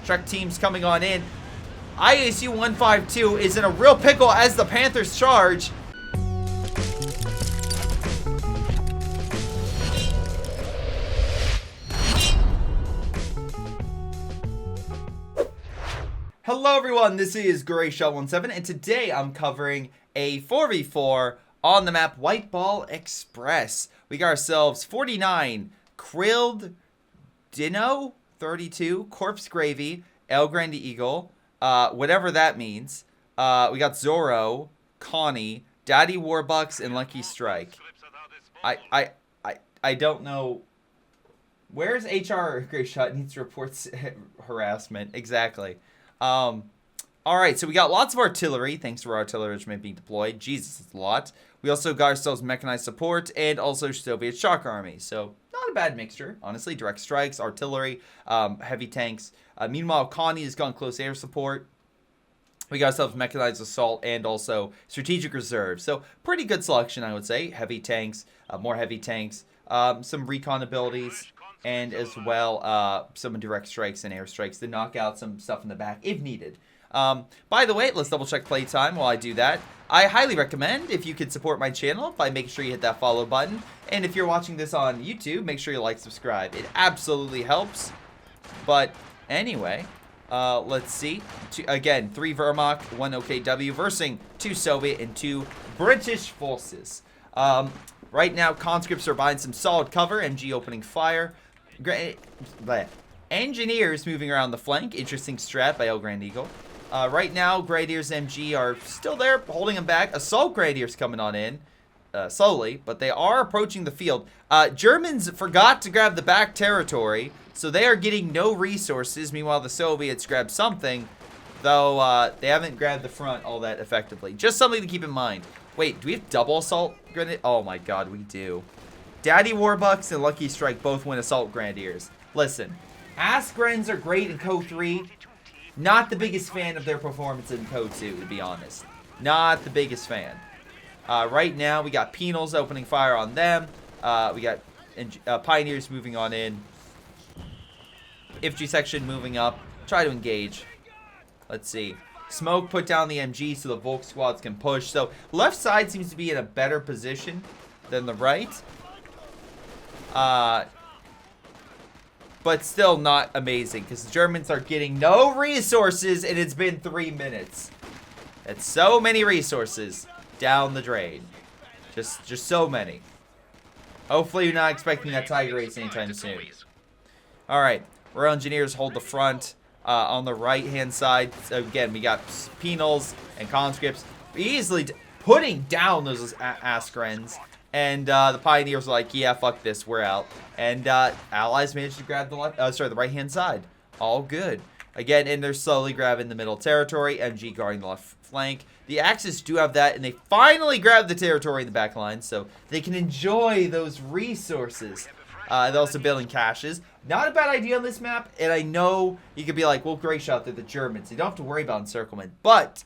Trek teams coming on in. ISU 152 is in a real pickle as the Panthers charge. Hello everyone, this is Greyshot17, and today I'm covering a 4v4 on the map White Ball Express. We got ourselves 49 Krilled Dino, 32 Corpse Gravy, El Grande Eagle, whatever that means. We got Zoro, Connie, Daddy Warbucks, and Lucky Strike. I don't know. Where's HR Greyshot needs to report harassment? Exactly. Alright, so we got lots of artillery, thanks to our artillery regiment being deployed. Jesus, it's a lot. We also got ourselves mechanized support and also Soviet shock army. So, not a bad mixture, honestly. Direct strikes, artillery, heavy tanks. Meanwhile, Connie has gone close air support. We got ourselves mechanized assault and also strategic reserve. So, pretty good selection, I would say. Heavy tanks, more heavy tanks, some recon abilities, and as well, some direct strikes and airstrikes to knock out some stuff in the back if needed. By the way, let's double check playtime while I do that. I highly recommend if you could support my channel by making sure you hit that follow button. And if you're watching this on YouTube, make sure you like, subscribe. It absolutely helps. But anyway, let's see. Again, 3 Wehrmacht, 1 OKW versus 2 Soviet and 2 British forces. Right now, conscripts are buying some solid cover. MG opening fire. Engineers moving around the flank. Interesting strat by El Grande Eagle. Right now, Grenadiers MG are still there, holding them back. Assault Grenadiers coming on in, slowly, but they are approaching the field. Germans forgot to grab the back territory, so they are getting no resources. Meanwhile, the Soviets grabbed something, though they haven't grabbed the front all that effectively. Just something to keep in mind. Wait, do we have double assault grenadiers? Oh my god, we do. Daddy Warbucks and Lucky Strike both win assault grenadiers. Listen, Askrens are great in CoH2. Not the biggest fan of their performance in CoH2, to be honest. Not the biggest fan. Right now, we got Penals opening fire on them. We got Pioneers moving on in. Infantry section moving up. Try to engage. Let's see. Smoke put down the MG so the Volk squads can push. So, left side seems to be in a better position than the right. But still not amazing because the Germans are getting no resources and it's been 3 minutes. That's so many resources down the drain. Just so many. Hopefully you're not expecting that Tiger race anytime soon. Alright, Royal Engineers hold the front on the right hand side. So again, we got Penals and conscripts easily putting down those Askrens. And the Pioneers are like, yeah, fuck this, we're out. And Allies managed to grab the right-hand side. All good. Again, and they're slowly grabbing the middle territory. MG guarding the left flank. The Axis do have that, and they finally grab the territory in the back line, so they can enjoy those resources. They're also building caches. Not a bad idea on this map, and I know you could be like, well, Greyshot, they're the Germans. You don't have to worry about encirclement. But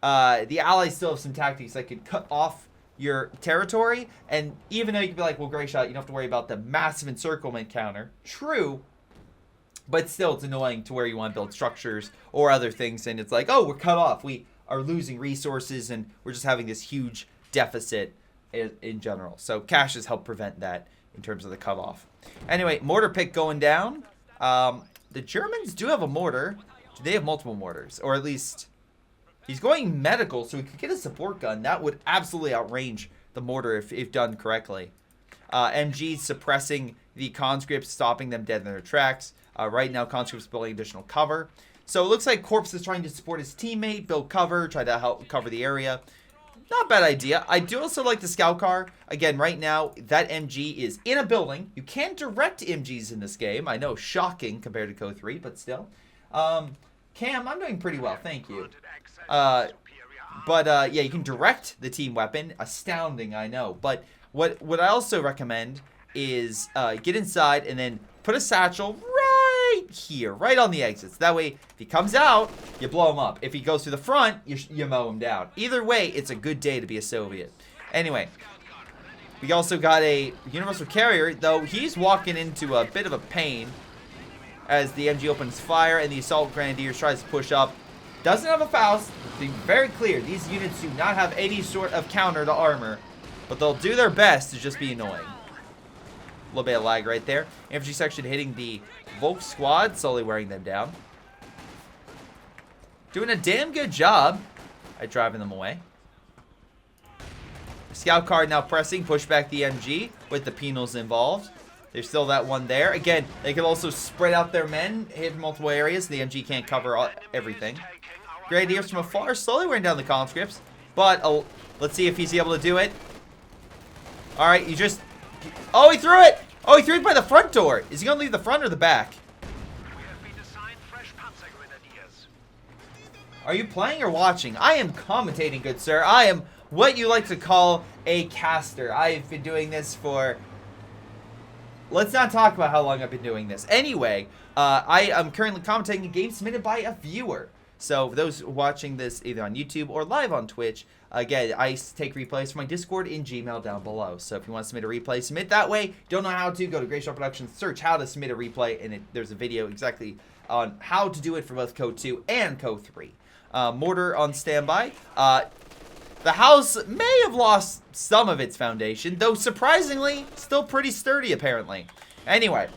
the Allies still have some tactics that could cut off your territory, and even though you could be like, well, Greyshot, you don't have to worry about the massive encirclement counter. True, but still, it's annoying to where you want to build structures or other things, and it's like, oh, we're cut off. We are losing resources, and we're just having this huge deficit in general. So caches help prevent that in terms of the cutoff. Anyway, mortar pick going down. The Germans do have a mortar. Do they have multiple mortars? Or at least he's going medical, so he could get a support gun. That would absolutely outrange the mortar if done correctly. MG suppressing the conscripts, stopping them dead in their tracks. Right now, conscripts building additional cover. So it looks like Corpse is trying to support his teammate, build cover, try to help cover the area. Not a bad idea. I do also like the scout car. Again, right now, that MG is in a building. You can't direct MGs in this game. I know, shocking compared to CoH2, but still. Cam, I'm doing pretty well, thank you. Yeah, you can direct the team weapon. Astounding, I know. But what I also recommend is get inside and then put a satchel right here, right on the exits. That way, if he comes out, you blow him up. If he goes through the front, you mow him down. Either way, it's a good day to be a Soviet. Anyway, we also got a universal carrier, though he's walking into a bit of a pain. as the MG opens fire and the Assault Grenadiers tries to push up. Doesn't have a Faust. Being very clear, these units do not have any sort of counter to armor, but they'll do their best to just be annoying. A little bit of lag right there. Infantry section hitting the Volk squad, slowly wearing them down. Doing a damn good job at driving them away. Scout card now pressing, push back the MG with the penals involved. There's still that one there. Again, they can also spread out their men, hit multiple areas. The MG can't cover everything. Grenadiers from afar, slowly wearing down the conscripts. But let's see if he's able to do it. All right, you just... Oh, he threw it! Oh, he threw it by the front door. Is he going to leave the front or the back? Are you playing or watching? I am commentating, good sir. I am what you like to call a caster. I've been doing this for... Let's not talk about how long I've been doing this. Anyway, I am currently commentating a game submitted by a viewer. So, for those watching this either on YouTube or live on Twitch, again, I take replays from my Discord in Gmail down below. So, if you want to submit a replay, submit that way. Don't know how to, go to Greyshot Productions, search how to submit a replay, and there's a video exactly on how to do it for both CoH2 and CoH3. Mortar on standby. The house may have lost some of its foundation, though surprisingly, still pretty sturdy apparently. Anyway,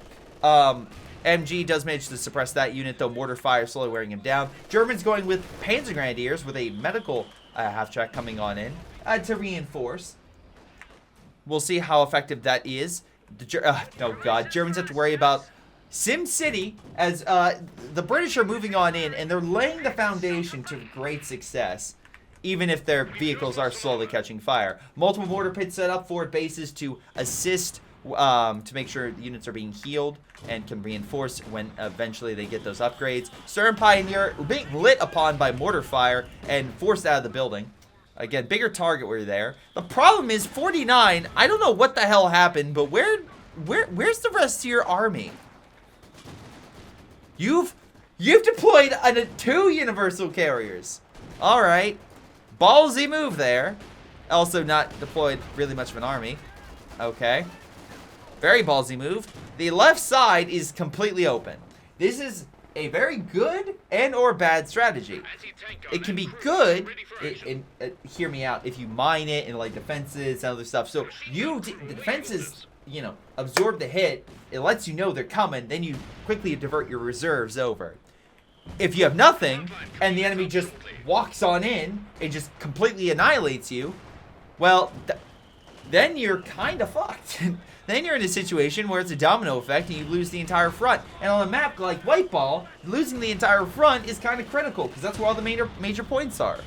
MG does manage to suppress that unit, though mortar fire slowly wearing him down. Germans going with Panther Grenadiers with a medical half-track coming on in to reinforce. We'll see how effective that is. Oh god, Germans have to worry about Sim City as the British are moving on in, and they're laying the foundation to great success, even if their vehicles are slowly catching fire. Multiple mortar pits set up, forward bases to assist to make sure units are being healed and can reinforce when eventually they get those upgrades. Stern Pioneer being lit upon by mortar fire and forced out of the building. Again, bigger target were there. The problem is 49. I don't know what the hell happened, but where's the rest of your army? You've deployed 2 universal carriers. All right. Ballsy move there. Also not deployed really much of an army. Okay. Very ballsy move. The left side is completely open. This is a very good and or bad strategy. It can be good, hear me out, if you mine it and like defenses and other stuff. So the defenses, you know, absorb the hit. It lets you know they're coming. Then you quickly divert your reserves over. If you have nothing and the enemy just walks on in and just completely annihilates you, well, then you're kind of fucked. Then you're in a situation where it's a domino effect and you lose the entire front. And on a map like White Ball, losing the entire front is kind of critical because that's where all the major points are.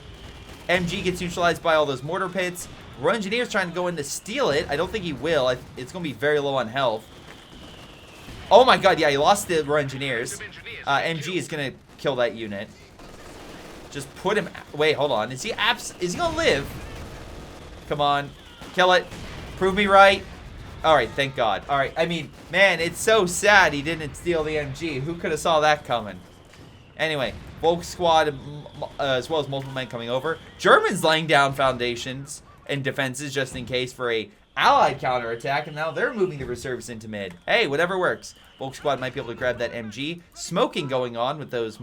MG gets neutralized by all those mortar pits. Royal Engineer's trying to go in to steal it. I don't think he will. It's going to be very low on health. Oh my god, yeah, he lost the Royal Engineers. MG is going to kill that unit. Just put him... Wait, hold on. Is he going to live? Come on. Kill it. Prove me right. Alright, thank god. Alright, I mean, man, it's so sad he didn't steal the MG. Who could have saw that coming? Anyway, Volk squad, as well as multiple men coming over. Germans laying down foundations and defenses just in case for a allied counterattack, and now they're moving the reserves into mid. Hey, whatever works. Volk squad might be able to grab that MG. Smoking going on with those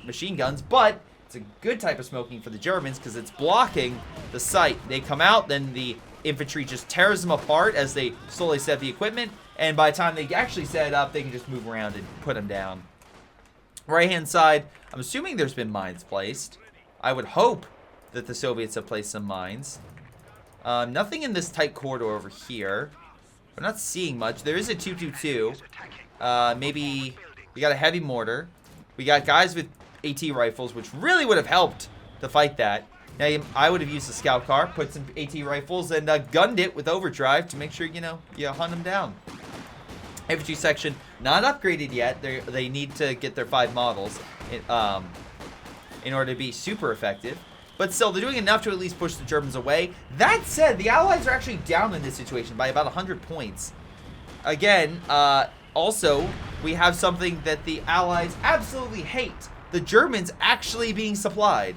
machine guns, but it's a good type of smoking for the Germans because it's blocking the site. They come out, then the infantry just tears them apart as they slowly set the equipment, and by the time they actually set it up, they can just move around and put them down. Right-hand side, I'm assuming there's been mines placed. I would hope that the Soviets have placed some mines. Nothing in this tight corridor over here. I'm not seeing much. There is a 222. Maybe we got a heavy mortar. We got guys with AT rifles, which really would have helped to fight that. Now, I would have used the scout car, put some AT rifles, and gunned it with overdrive to make sure, you know, you hunt them down. Infantry section, not upgraded yet. They need to get their 5 models in order to be super effective. But still, they're doing enough to at least push the Germans away. That said, the Allies are actually down in this situation by about 100 points. Again, also, we have something that the Allies absolutely hate. The Germans actually being supplied.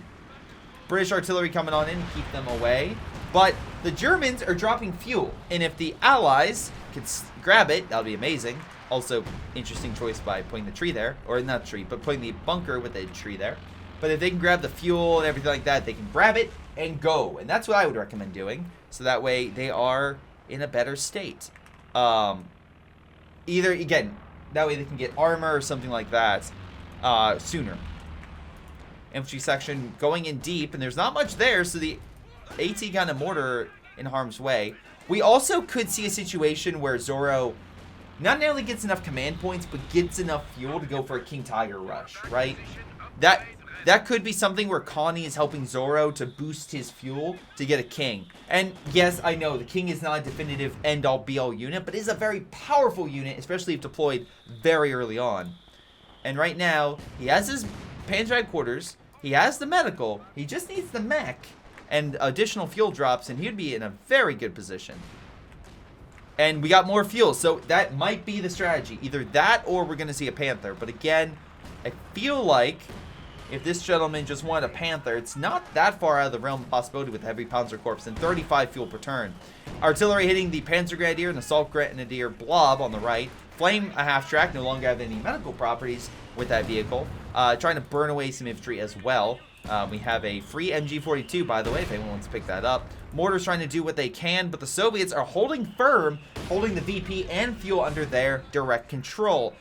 British artillery coming on in to keep them away. But the Germans are dropping fuel. And if the Allies can grab it, that would be amazing. Also, interesting choice by putting the tree there. Or not tree, but putting the bunker with the tree there. But if they can grab the fuel and everything like that, they can grab it and go. And that's what I would recommend doing. So that way they are in a better state. Either, again, that way they can get armor or something like that sooner. Infantry section going in deep, and there's not much there, so the AT gun and mortar in harm's way. We also could see a situation where Zoro not only gets enough command points, but gets enough fuel to go for a King Tiger rush, right? That could be something where Connie is helping Zoro to boost his fuel to get a king. And yes, I know the king is not a definitive end-all be-all unit, but is a very powerful unit, especially if deployed very early on. And right now, he has his Panther headquarters, he has the medical, he just needs the mech and additional fuel drops, and he'd be in a very good position. And we got more fuel, so that might be the strategy. Either that or we're going to see a Panther. But again, I feel like if this gentleman just wanted a Panther, it's not that far out of the realm of possibility with the heavy Panzer Corps and 35 fuel per turn. Artillery hitting the Panzer Grenadier and Assault Grenadier blob on the right. Flame a half track, no longer have any medical properties with that vehicle. Trying to burn away some infantry as well. We have a free MG42, by the way, if anyone wants to pick that up. Mortar's trying to do what they can, but the Soviets are holding firm, holding the VP and fuel under their direct control.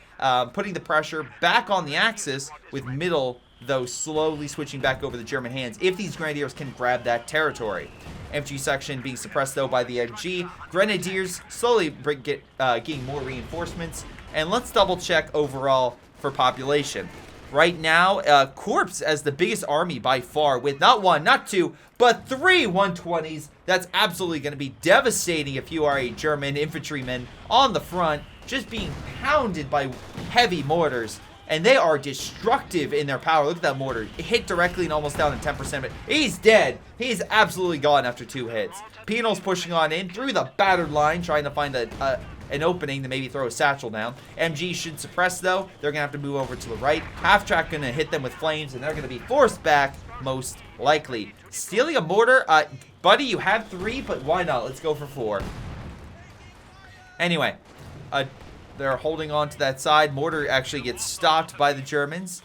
Putting the pressure back on the Axis, with middle, though, slowly switching back over the German hands if these Grenadiers can grab that territory. MG section being suppressed, though, by the MG. Grenadiers slowly getting more reinforcements. And let's double check overall for population. Right now, Corps as the biggest army by far, with not one, not two, but 3 120s. That's absolutely going to be devastating if you are a German infantryman on the front, just being pounded by heavy mortars. And they are destructive in their power. Look at that mortar. It hit directly and almost down to 10%. But he's dead. He's absolutely gone after 2 hits. Penal's pushing on in through the battered line, trying to find an opening to maybe throw a satchel down. MG should suppress, though. They're going to have to move over to the right. Half track going to hit them with flames, and they're going to be forced back, most likely. Stealing a mortar. Buddy, you have 3, but why not? Let's go for 4. Anyway. They're holding on to that side. Mortar actually gets stopped by the Germans.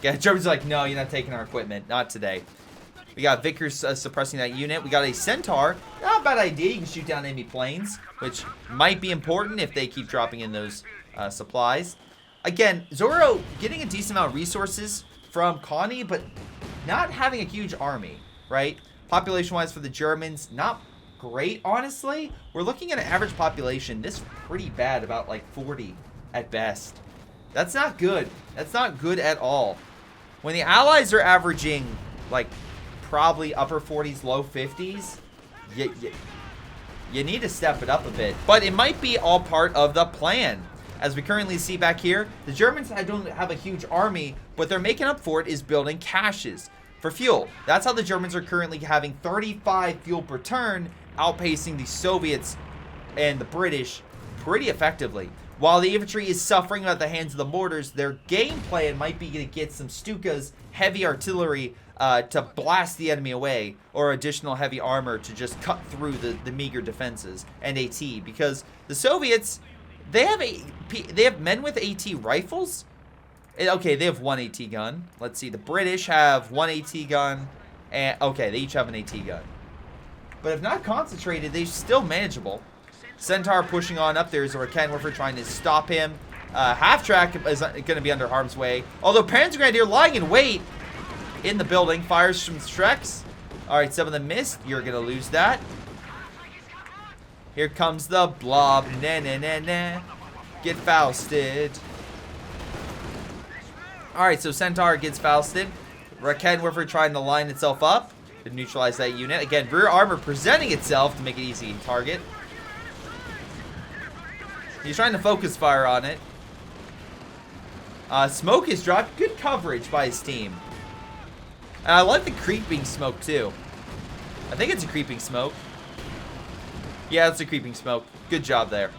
Yeah, the Germans are like, no, you're not taking our equipment. Not today. We got Vickers suppressing that unit. We got a Centaur. Not a bad idea. You can shoot down enemy planes, which might be important if they keep dropping in those supplies. Again, Zoro getting a decent amount of resources from Connie, but not having a huge army, right? Population-wise for the Germans, not great, honestly. We're looking at an average population this pretty bad, about like 40 at best. That's not good. That's not good at all. When the Allies are averaging like probably upper 40s, low 50s, you need to step it up a bit. But it might be all part of the plan. As we currently see back here, the Germans don't have a huge army, but they're making up for it is building caches for fuel. That's how the Germans are currently having 35 fuel per turn, outpacing the Soviets and the British pretty effectively. While the infantry is suffering at the hands of the mortars, their game plan might be to get some Stukas, heavy artillery, to blast the enemy away, or additional heavy armor to just cut through the meager defenses and AT. Because the Soviets, they have men with AT rifles. Okay, they have 1 AT gun. Let's see, the British have 1 AT gun, and okay, they each have an AT gun. But if not concentrated, they're still manageable. Centaur pushing on up. There's a Raketenwerfer trying to stop him. Half track is going to be under harm's way. Although Panzer Grenadier lying in wait in the building, fires some Streks. All right, some of them missed. You're going to lose that. Here comes the blob. Nah, nah, nah, nah. Get Fausted. All right, so Centaur gets Fausted. Raketenwerfer trying to line itself up to neutralize that unit. Again, rear armor presenting itself to make it easy to target. He's trying to focus fire on it. Smoke is dropped. Good coverage by his team. And I like the creeping smoke, too. I think it's a creeping smoke. Yeah, it's a creeping smoke. Good job there.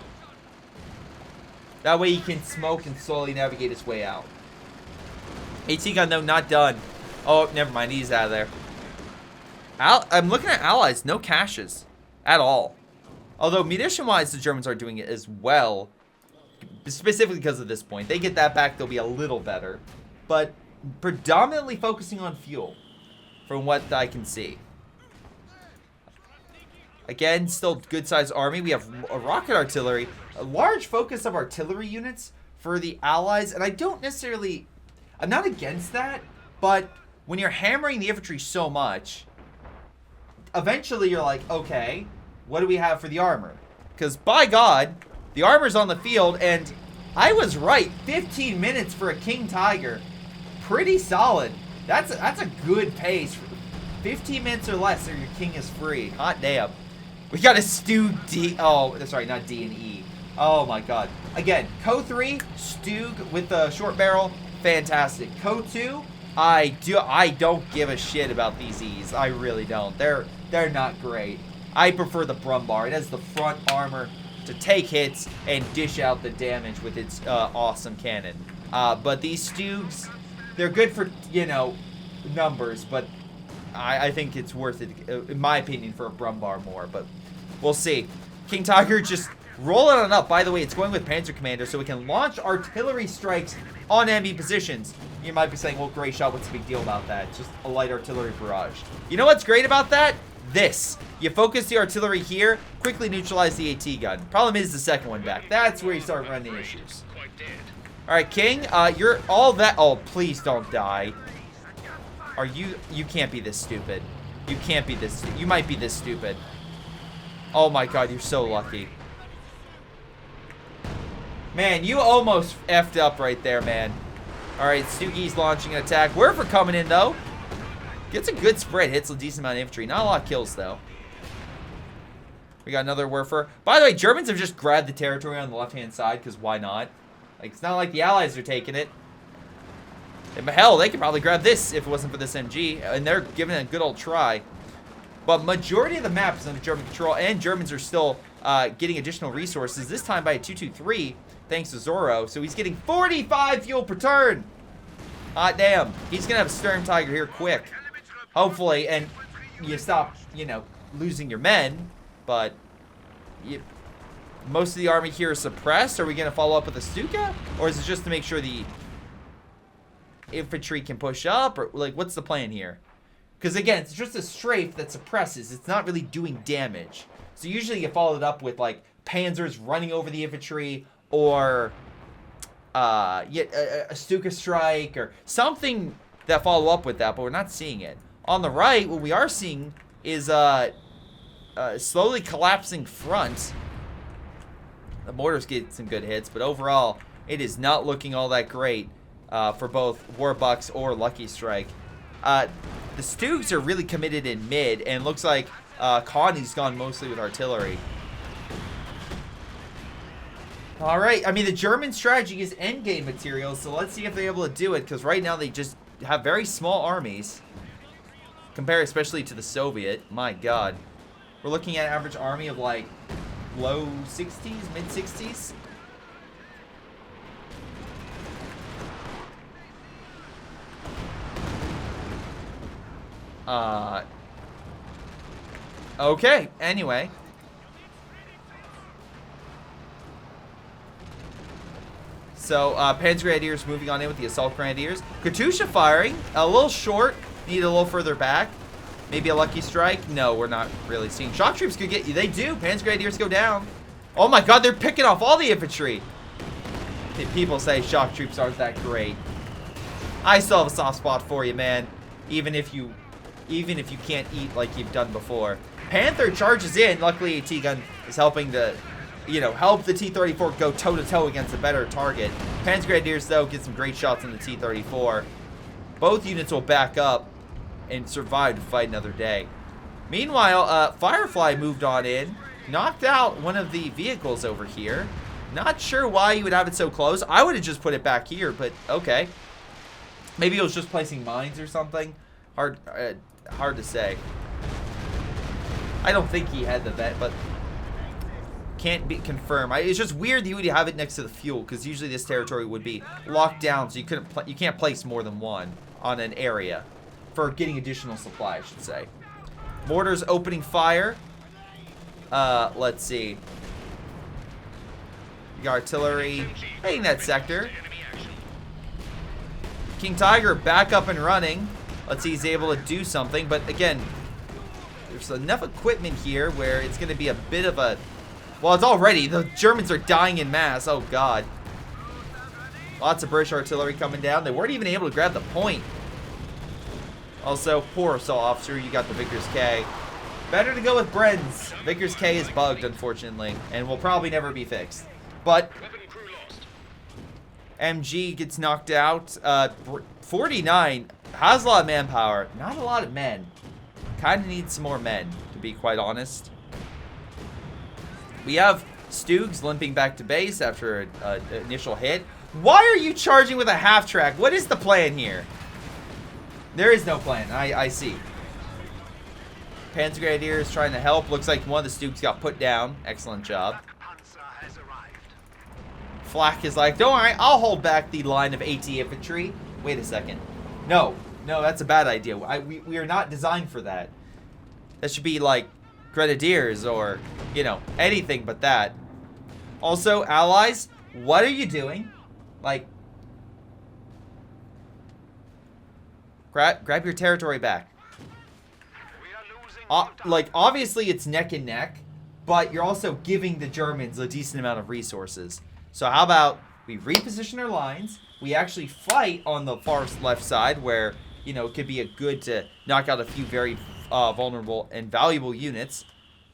That way he can smoke and slowly navigate his way out. AT gun, though, not done. Oh, never mind. He's out of there. I'm looking at allies. No caches at all. Although munition-wise, the Germans are doing it as well. specifically because of this point. They get that back, they'll be a little better. But predominantly focusing on fuel, from what I can see. Again, still good-sized army. We have a rocket artillery, a large focus of artillery units for the Allies, and I don't necessarily... I'm not against that, but when you're hammering the infantry so much, eventually you're like, okay, what do we have for the armor? Because, by God, the armor's on the field, and I was right. 15 minutes for a King Tiger. Pretty solid. That's a good pace. 15 minutes or less, or your king is free. Hot damn. We got a Stug D. Oh, sorry, not D and E. Oh my God. Again, CoH2, Stug with the short barrel, fantastic. CoH2, I don't give a shit about these E's. I really don't. They're not great. I prefer the Brumbar. It has the front armor to take hits and dish out the damage with its awesome cannon. But these Stugs, they're good for, you know, numbers, but I think it's worth it, in my opinion, for a Brumbar more, but we'll see. King Tiger just rolling on up. By the way, it's going with Panzer Commander, so we can launch artillery strikes on enemy positions. You might be saying, well, Greyshot, what's the big deal about that? It's just a light artillery barrage. You know what's great about that? This. You focus the artillery here, quickly neutralize the AT gun. Problem is the second one back. That's where you start running issues. Alright, King, you're all that... Oh, please don't die. Are you... You can't be this stupid. You can't be this... You might be this stupid. Oh my God, you're so lucky. Man, you almost effed up right there, man. Alright, Stugi's launching an attack. Werfer coming in, though. Gets a good spread. Hits a decent amount of infantry. Not a lot of kills, though. We got another Werfer. By the way, Germans have just grabbed the territory on the left-hand side, because why not? Like, it's not like the Allies are taking it. And hell, they could probably grab this if it wasn't for this MG. And they're giving it a good old try. But majority of the map is under German control. And Germans are still getting additional resources. This time by a 223, thanks to Zorro. So he's getting 45 fuel per turn. Hot damn. He's going to have a Stern Tiger here quick. Hopefully. And you stop, you know, losing your men. But most of the army here is suppressed. Are we going to follow up with a Stuka? Or is it just to make sure the infantry can push up? Or, like, what's the plan here? Because, again, it's just a strafe that suppresses. It's not really doing damage. So, usually you follow it up with, like, panzers running over the infantry. Or a Stuka strike. Or something that follow up with that. But we're not seeing it. On the right, what we are seeing is slowly collapsing front. The mortars get some good hits. But overall, it is not looking all that great for both Warbucks or Lucky Strike. The Stugs are really committed in mid, and looks like Connie's gone mostly with artillery. Alright, I mean, the German strategy is endgame material, so let's see if they're able to do it, because right now they just have very small armies. Compared especially to the Soviet. My God. We're looking at an average army of, like, low 60s, mid 60s. Okay, anyway. So, Panzer Grenadiers moving on in with the Assault Grenadiers. Katusha firing. A little short. Need a little further back. Maybe a Lucky Strike. No, we're not really seeing. Shock Troops could get you. They do. Panzer Grenadiers go down. Oh my God, they're picking off all the infantry. People say Shock Troops aren't that great. I still have a soft spot for you, man. Even if you can't eat like you've done before. Panther charges in. Luckily, a T-gun is helping to, you know, help the T-34 go toe-to-toe against a better target. Panzer Grenadiers, though, get some great shots on the T-34. Both units will back up and survive to fight another day. Meanwhile, Firefly moved on in. Knocked out one of the vehicles over here. Not sure why you would have it so close. I would have just put it back here, but okay. Maybe it was just placing mines or something. Hard to say. I don't think he had the vet, but can't be confirmed. It's just weird that you would have it next to the fuel, because usually this territory would be locked down, so you can't place more than one on an area for getting additional supply, I should say. Mortars opening fire. Let's see. got artillery hitting that sector. King Tiger back up and running. Let's see, he's able to do something. But again, there's enough equipment here where it's going to be a bit of a... Well, it's already. The Germans are dying in mass. Oh, God. Lots of British artillery coming down. They weren't even able to grab the point. Also, poor assault officer. You got the Vickers K. Better to go with Bren's. Vickers K is bugged, unfortunately, and will probably never be fixed. But MG gets knocked out. 49 has a lot of manpower. Not a lot of men. Kind of needs some more men, to be quite honest. We have Stoogs limping back to base after an initial hit. Why are you charging with a half track? What is the plan here? There is no plan. I see. Panther Grenadier is trying to help. Looks like one of the Stoogs got put down. Excellent job. Flak is like, don't worry, I'll hold back the line of AT infantry. Wait a second. No, that's a bad idea. We are not designed for that. That should be like Grenadiers or, you know, anything but that. Also, allies, what are you doing? Like, grab your territory back. Like, obviously it's neck and neck, but you're also giving the Germans a decent amount of resources. So how about we reposition our lines, we actually fight on the far left side where, you know, it could be a good to knock out a few very vulnerable and valuable units.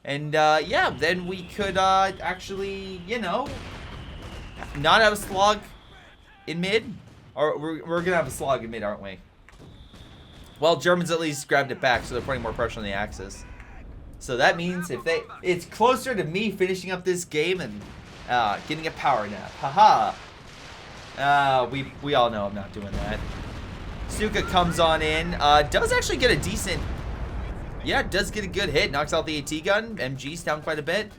And, yeah, then we could actually, you know, not have a slog in mid. Or we're going to have a slog in mid, aren't we? Well, Germans at least grabbed it back, so they're putting more pressure on the Axis. So that means if they... It's closer to me finishing up this game and getting a power nap. Haha. We all know I'm not doing that. Stuka comes on in. Does actually get a decent... Yeah, does get a good hit. Knocks out the AT gun. MG's down quite a bit.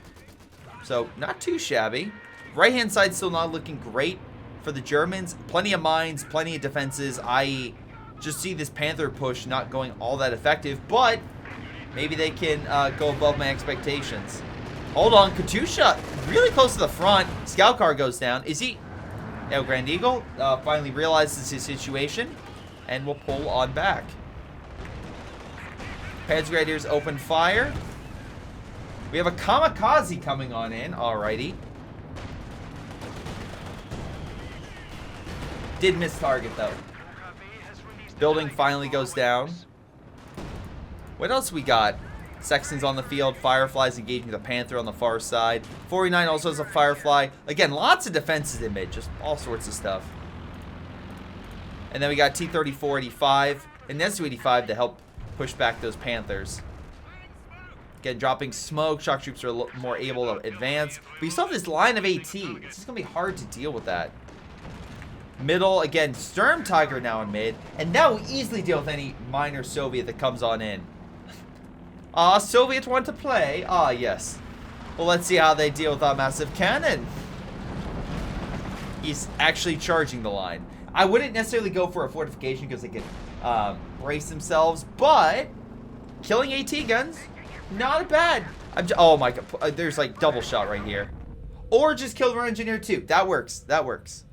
So, not too shabby. Right-hand side still not looking great for the Germans. Plenty of mines, plenty of defenses. I just see this Panther push not going all that effective, but maybe they can go above my expectations. Hold on, Katusha really close to the front. Scout car goes down. Is he... Now, Grand Eagle finally realizes his situation and will pull on back. Panzer Grenadiers open fire. We have a kamikaze coming on in. Alrighty. Did miss target, though. Building finally goes down. What else we got? Sexton's on the field. Firefly's engaging the Panther on the far side. 49 also has a Firefly. Again, lots of defenses in mid. Just all sorts of stuff. And then we got T-34-85 and S-285 to help push back those Panthers. Again, dropping smoke. Shock troops are more able to advance. But you still have this line of AT. It's just going to be hard to deal with that. Middle, again, Sturm Tiger now in mid. And that will easily deal with any minor Soviet that comes on in. Soviets want to play. Yes. Well, let's see how they deal with our massive cannon. He's actually charging the line. I wouldn't necessarily go for a fortification because they could brace themselves, but killing AT guns, not bad. Oh my god, there's like double shot right here. Or just kill their engineer too. That works. That works.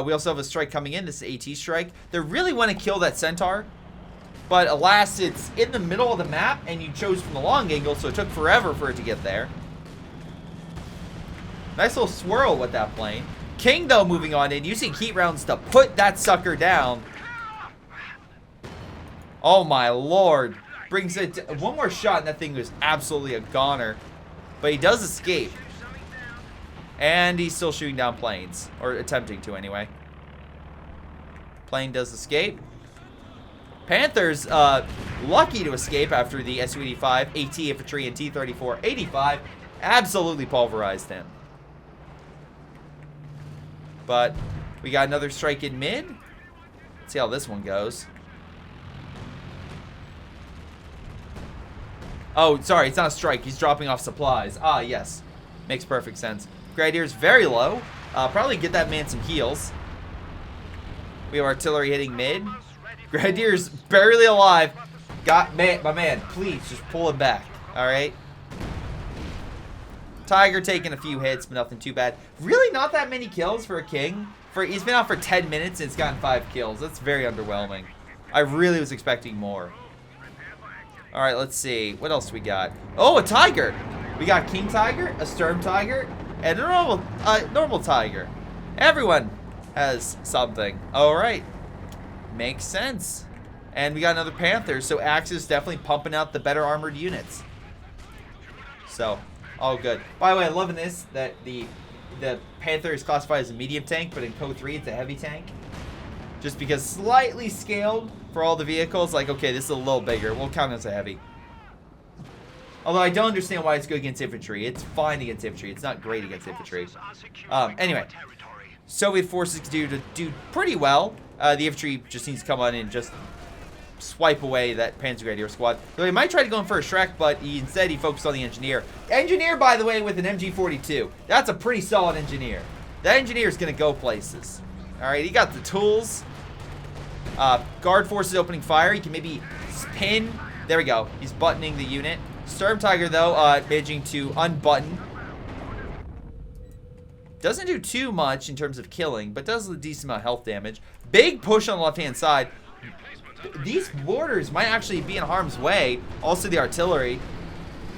We also have a strike coming in. This is AT strike. They really want to kill that Centaur, but alas, it's in the middle of the map, and you chose from the long angle, so it took forever for it to get there. Nice little swirl with that plane. King, though, moving on in, using heat rounds to put that sucker down. Oh, my lord. Brings it to, one more shot, and that thing was absolutely a goner. But he does escape. And he's still shooting down planes. Or attempting to, anyway. Plane does escape. Panther's lucky to escape after the Su-85, AT infantry, and T-34-85 absolutely pulverized him. But we got another strike in mid. Let's see how this one goes. Oh, sorry, it's not a strike. He's dropping off supplies. Ah, yes. Makes perfect sense. Grenadiers very low. Probably get that man some heals. We have artillery hitting mid. Grenadiers barely alive. My man, please just pull him back. All right. Tiger taking a few hits, but nothing too bad. Really not that many kills for a king. He's been out for 10 minutes and it's gotten 5 kills. That's very underwhelming. I really was expecting more. Alright, let's see. What else we got? Oh, a tiger! We got king tiger, a sturm tiger, and a normal tiger. Everyone has something. Alright. Makes sense. And we got another panther, so Axis definitely pumping out the better armored units. So, all good. By the way, I'm loving this, that the Panther is classified as a medium tank, but in CoH2 it's a heavy tank. Just because slightly scaled for all the vehicles, like, okay, this is a little bigger. We'll count it as a heavy. Although I don't understand why it's good against infantry. It's fine against infantry. It's not great against infantry. Anyway, Soviet forces do pretty well. The infantry just needs to come on and just swipe away that Panzer squad. So he might try to go in for a Shrek, but instead he focused on the engineer. Engineer, by the way, with an MG42. That's a pretty solid engineer. That engineer is going to go places. All right, he got the tools. Guard forces opening fire. He can maybe pin. There we go. He's buttoning the unit. Sturm Tiger, though, managing to unbutton. Doesn't do too much in terms of killing, but does a decent amount of health damage. Big push on the left-hand side. These mortars might actually be in harm's way. Also the artillery.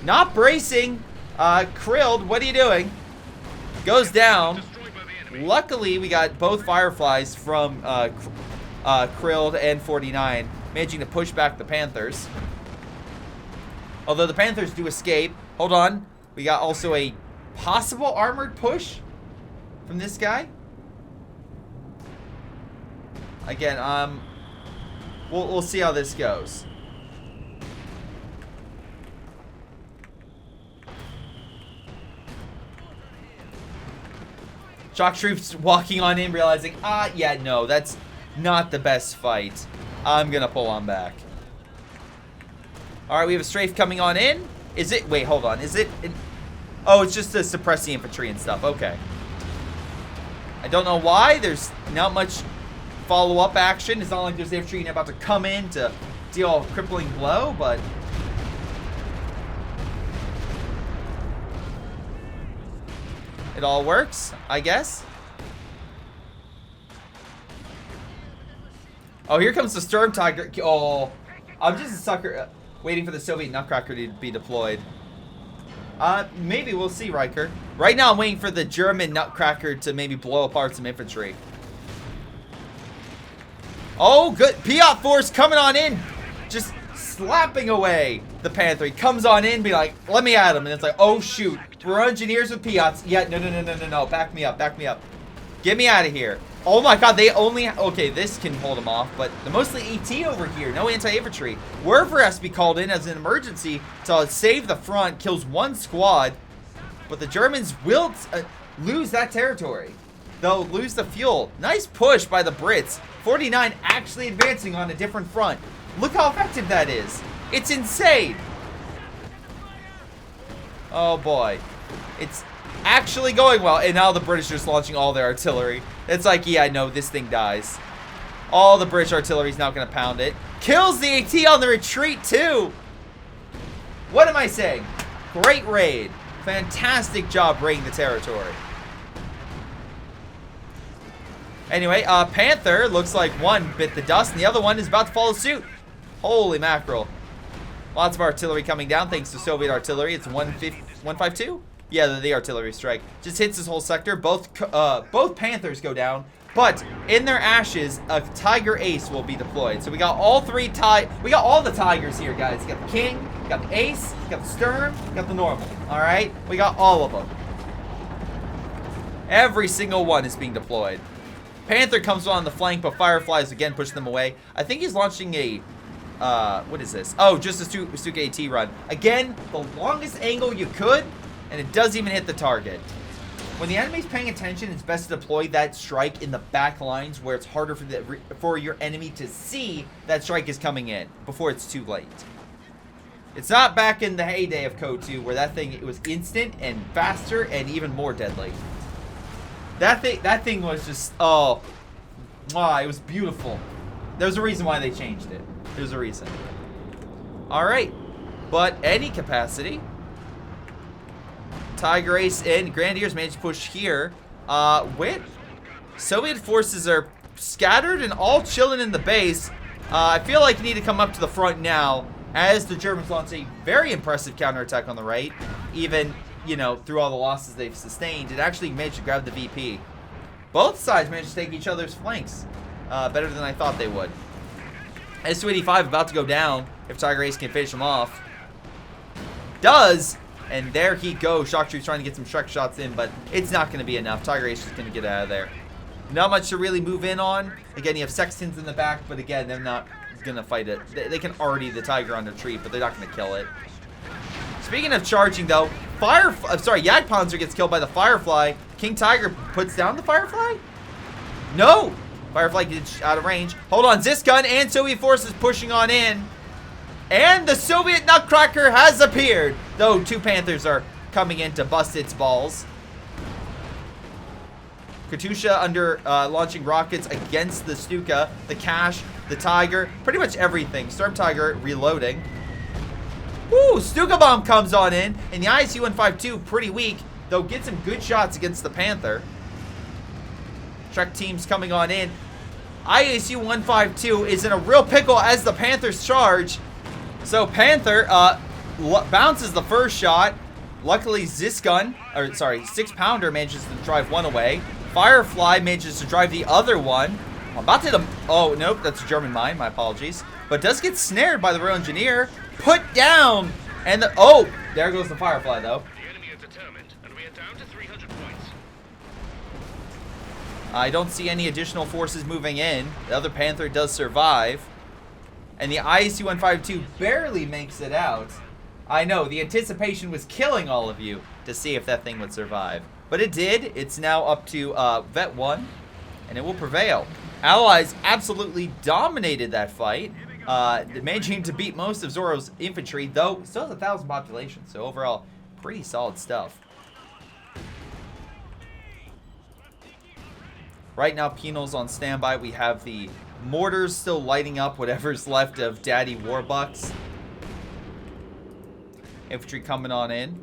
Not bracing. Krilled, what are you doing? Goes down. Luckily, we got both Fireflies from Krilled and 49, managing to push back the Panthers. Although the Panthers do escape. Hold on. We got also a possible armored push from this guy. Again, we'll see how this goes. Shock troops walking on in, realizing, yeah, no, that's not the best fight. I'm gonna pull on back. All right, we have a strafe coming on in. Is it? Wait, hold on. Is it? Oh, it's just to suppress the infantry and stuff. Okay. I don't know why. There's not much follow-up action. It's not like there's infantry about to come in to deal a crippling blow, but it all works, I guess. Oh, here comes the Sturm Tiger. Oh, I'm just a sucker waiting for the Soviet Nutcracker to be deployed. Maybe we'll see, Riker. Right now, I'm waiting for the German Nutcracker to maybe blow apart some infantry. Oh, good. Piat force coming on in. Just slapping away the Panther. He comes on in, be like, let me at him. And it's like, oh, shoot. We're engineers with Piats. Yeah, no. Back me up. Get me out of here. Oh, my God. They only... Okay, this can hold them off. But the mostly AT over here. No anti-infantry. Werfer has to be called in as an emergency to save the front. Kills one squad. But the Germans will lose that territory. They'll lose the fuel. Nice push by the Brits. 49 actually advancing on a different front. Look how effective that is. It's insane. Oh boy. It's actually going well. And now the British are just launching all their artillery. It's like, yeah, no, this thing dies. All the British artillery is now going to pound it. Kills the AT on the retreat too. What am I saying? Great raid. Fantastic job raiding the territory. Anyway, Panther looks like one bit the dust and the other one is about to follow suit. Holy mackerel. Lots of artillery coming down thanks to Soviet artillery. It's 152? Yeah, the artillery strike. Just hits this whole sector. Both Panthers go down. But in their ashes, a Tiger Ace will be deployed. So we got all three we got all the Tigers here, guys. We got the King, we got the Ace, we got the Sturm, we got the Normal. Alright? We got all of them. Every single one is being deployed. Panther comes on the flank, but Fireflies again push them away. I think he's launching a, what is this? Oh, just a Stuka AT run. Again, the longest angle you could, and it doesn't even hit the target. When the enemy's paying attention, it's best to deploy that strike in the back lines where it's harder for your enemy to see that strike is coming in before it's too late. It's not back in the heyday of CoH2 where that thing, it was instant and faster and even more deadly. That thing was just, oh, wow, it was beautiful. There's a reason why they changed it. There's a reason. All right, but any capacity. Tiger Ace and Grenadiers managed to push here. Wait. Soviet forces are scattered and all chilling in the base. I feel like you need to come up to the front now as the Germans launch a very impressive counterattack on the right. Even, you know, through all the losses they've sustained, it actually managed to grab the VP. Both sides managed to take each other's flanks better than I thought they would. S285 about to go down if Tiger Ace can finish him off. Does, and there he goes. Shock Troops trying to get some Shrek shots in, but it's not going to be enough. Tiger Ace is going to get out of there. Not much to really move in on. Again, you have Sextons in the back, but again, they're not going to fight it. They can ARTY the Tiger on retreat, but they're not going to kill it. Speaking of charging, though, Jagdpanzer gets killed by the Firefly. King Tiger puts down the Firefly? No! Firefly gets out of range. Hold on, Zisgun and Soviet forces pushing on in. And the Soviet Nutcracker has appeared. Though 2 Panthers are coming in to bust its balls. Katusha under launching rockets against the Stuka, the Cash, the Tiger, pretty much everything. Storm Tiger reloading. Woo! Stuka Bomb comes on in, and the ISU-152 pretty weak, though gets some good shots against the Panther. Trek teams coming on in. ISU-152 is in a real pickle as the Panthers charge. So Panther bounces the first shot. Luckily, Zisgun, 6-pounder manages to drive one away. Firefly manages to drive the other one. I'm about to hit him. Oh, nope, that's a German mine. My apologies. But does get snared by the Royal Engineer. Put down. And there goes the Firefly, though. The enemy is determined, and we are down to 300 points. I don't see any additional forces moving in. The other Panther does survive. And the ISU-152 barely makes it out. I know, the anticipation was killing all of you to see if that thing would survive. But it did. It's now up to Vet 1, and it will prevail. Allies absolutely dominated that fight, managing to beat most of Zorro's infantry, though still has 1,000 population, so overall, pretty solid stuff. Right now, Penal's on standby. We have the mortars still lighting up whatever's left of Daddy Warbucks. Infantry coming on in.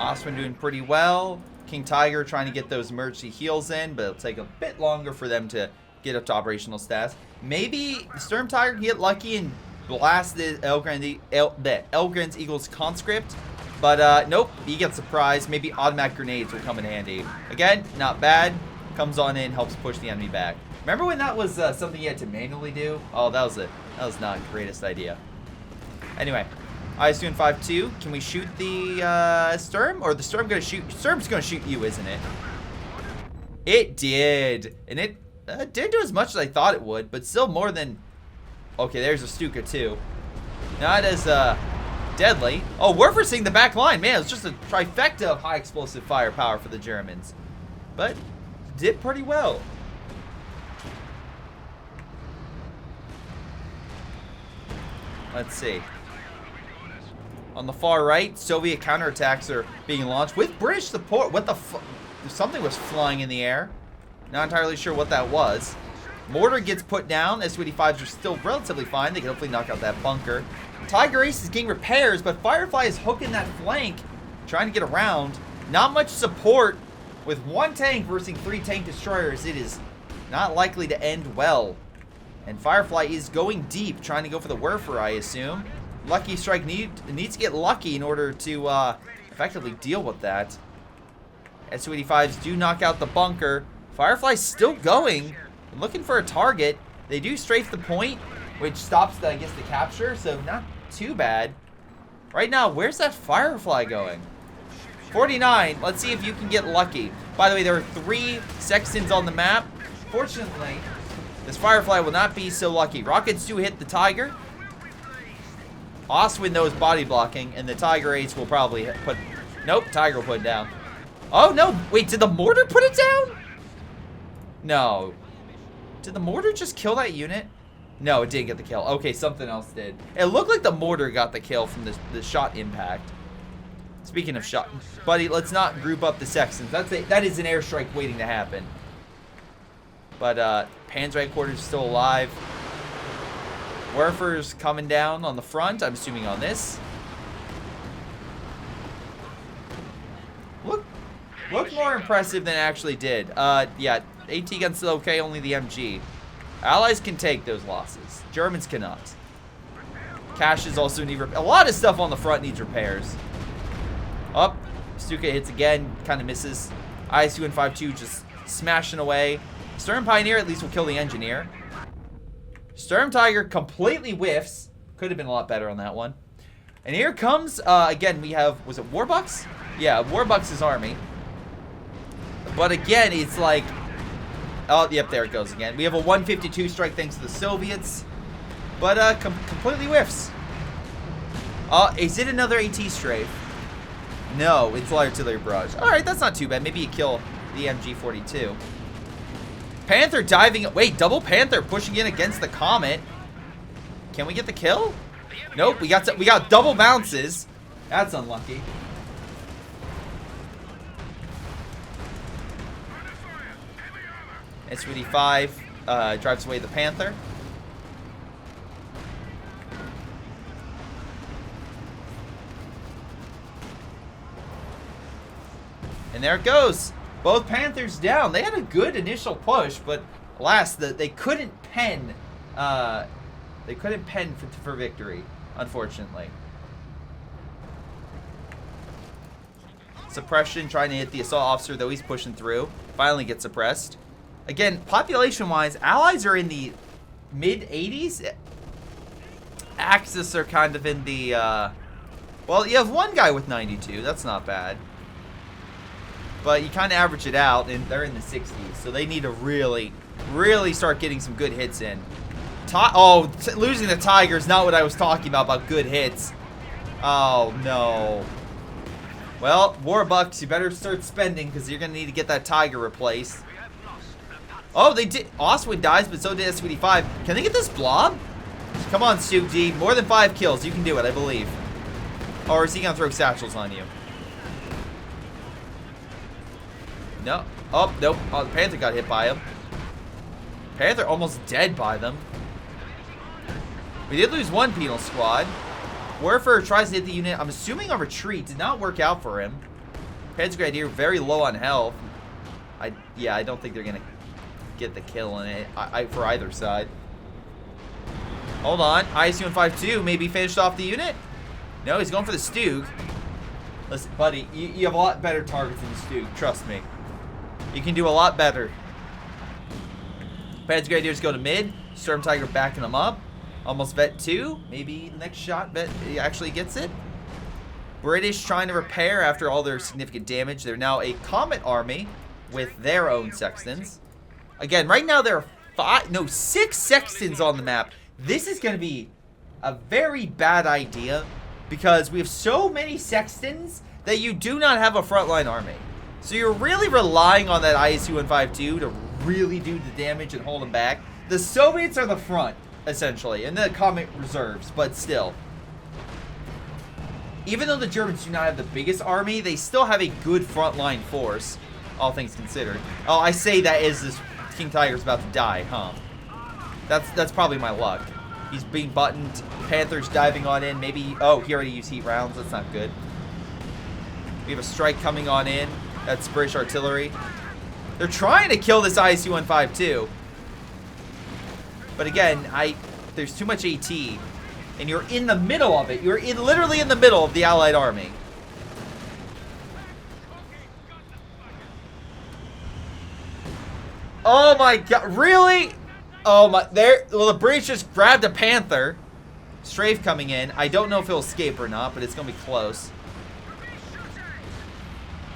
Osman doing pretty well. King Tiger trying to get those emergency heals in, but it'll take a bit longer for them to get up to operational stats. Maybe Storm Tiger can get lucky and blast the Elgren's Eagle's conscript. But nope, he gets surprised. Maybe automatic grenades will come in handy. Again, not bad. Comes on in, helps push the enemy back. Remember when that was something you had to manually do? Oh, that was not the greatest idea. Anyway, ISU-152, can we shoot the Sturm? Or the Sturm gonna shoot? Sturm's gonna shoot you, isn't it? It did, and it didn't do as much as I thought it would, but still more than. Okay, there's a Stuka too. Not as deadly. Oh, we're forcing the back line, man. It's just a trifecta of high explosive firepower for the Germans, but did pretty well. Let's see. On the far right, Soviet counterattacks are being launched with British support. What the fuck? Something was flying in the air. Not entirely sure what that was. Mortar gets put down. S-285s are still relatively fine. They can hopefully knock out that bunker. Tiger Ace is getting repairs, but Firefly is hooking that flank, trying to get around. Not much support. With one tank versus 3 tank destroyers, it is not likely to end well. And Firefly is going deep, trying to go for the Werfer, I assume. Lucky Strike needs to get lucky in order to effectively deal with that. S-285s do knock out the bunker. Firefly's still going, looking for a target. They do strafe the point, which stops the capture, so not too bad. Right now, where's that Firefly going? 49. Let's see if you can get lucky. By the way, there are 3 Sextons on the map. Fortunately, this Firefly will not be so lucky. Rockets do hit the Tiger. Oswin knows body blocking, and the Tiger Ace will probably put. Nope, Tiger will put it down. Oh no! Wait, did the mortar put it down? No. Did the mortar just kill that unit? No, it didn't get the kill. Okay, something else did. It looked like the mortar got the kill from the shot impact. Speaking of shot, buddy, let's not group up the Sextons. That is an airstrike waiting to happen. But Panzer headquarters is still alive. Werfer's coming down on the front. I'm assuming on this. more impressive than it actually did. Yeah, AT gun's still okay, only the MG. Allies can take those losses. Germans cannot. Caches also need a lot of stuff on the front needs repairs. Up. Stuka hits again, kind of misses. ISU and 5-2 just smashing away. Sturm Pioneer at least will kill the engineer. Sturm Tiger completely whiffs. Could have been a lot better on that one. And here comes, again, we have, was it Warbucks? Yeah, Warbucks' army. But again, it's like, oh, yep, there it goes again. We have a 152 strike thanks to the Soviets. But completely whiffs. Is it another AT strafe? No, it's light artillery barrage. Alright, that's not too bad. Maybe you kill the MG-42. Panther diving. Wait, double Panther pushing in against the Comet. Can we get the kill? Nope, we got double bounces. That's unlucky. S-55 drives away the Panther. And there it goes. Both Panthers down. They had a good initial push, but alas, they couldn't pen. They couldn't pen for victory, unfortunately. Suppression trying to hit the assault officer, though he's pushing through. Finally gets suppressed. Again, population-wise, Allies are in the mid-80s. Axis are kind of in the, well, you have one guy with 92. That's not bad. But you kind of average it out, and they're in the 60s. So they need to really, really start getting some good hits in. Losing the Tiger is not what I was talking about good hits. Oh, no. Well, Warbucks, you better start spending because you're going to need to get that Tiger replaced. Oh, they did. Oswin dies, but so did S-25. Can they get this blob? Come on, Stu G. More than 5 kills. You can do it, I believe. Or is he going to throw satchels on you? No. Oh, nope. Oh, the Panther got hit by him. Panther almost dead by them. We did lose one penal squad. Warfare tries to hit the unit. I'm assuming a retreat did not work out for him. Panther's Grenadier very low on health. Yeah, I don't think they're going to get the kill in it for either side. Hold on. ISU and 5-2 maybe finished off the unit. No, he's going for the Stug. Listen, buddy, you have a lot better targets than the Stug. Trust me. You can do a lot better. Panther's Grenadiers go to mid. Storm Tiger backing them up. Almost vet 2. Maybe next shot vet he actually gets it. British trying to repair after all their significant damage. They're now a Comet army with their own Sextons. Again, right now there are 6 Sextons on the map. This is going to be a very bad idea because we have so many Sextons that you do not have a frontline army. So you're really relying on that ISU and 5-2 to really do the damage and hold them back. The Soviets are the front, essentially, and the Comet reserves, but still. Even though the Germans do not have the biggest army, they still have a good frontline force, all things considered. Oh, I say that as this King Tiger's about to die, huh? That's probably my luck. He's being buttoned. Panther's diving on in. Maybe, oh, he already used heat rounds. That's not good. We have a strike coming on in. That's British artillery. They're trying to kill this ISU 152. But again, there's too much AT. And you're in the middle of it. You're literally in the middle of the Allied army. Oh my god, really? Oh my, well, the British just grabbed a Panther. Strafe coming in. I don't know if he'll escape or not, but it's going to be close.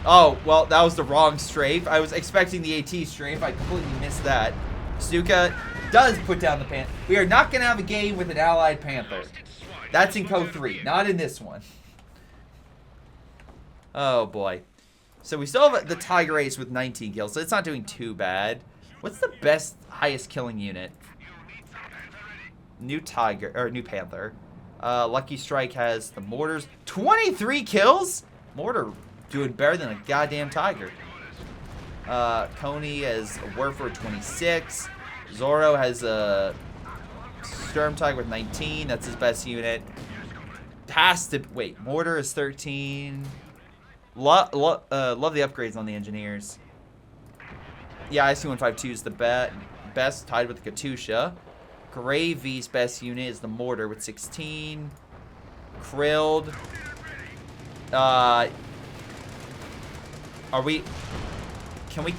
Oh, well, that was the wrong strafe. I was expecting the AT strafe. I completely missed that. Stuka does put down the Panther. We are not going to have a game with an Allied Panther. That's in CoH2 3, not in this one. Oh, boy. So we still have the Tiger Ace with 19 kills, so it's not doing too bad. What's the best, highest killing unit? New Panther. Lucky Strike has the mortars. 23 kills? Mortar doing better than a goddamn Tiger. Coney has a Warfare 26. Zorro has a Sturm Tiger with 19. That's his best unit. Has to wait. Mortar is 13. Love the upgrades on the engineers. Yeah, IC-152 is the best, tied with the Katusha. Gravy's best unit is the mortar with 16. Krilled. Are we... Can we...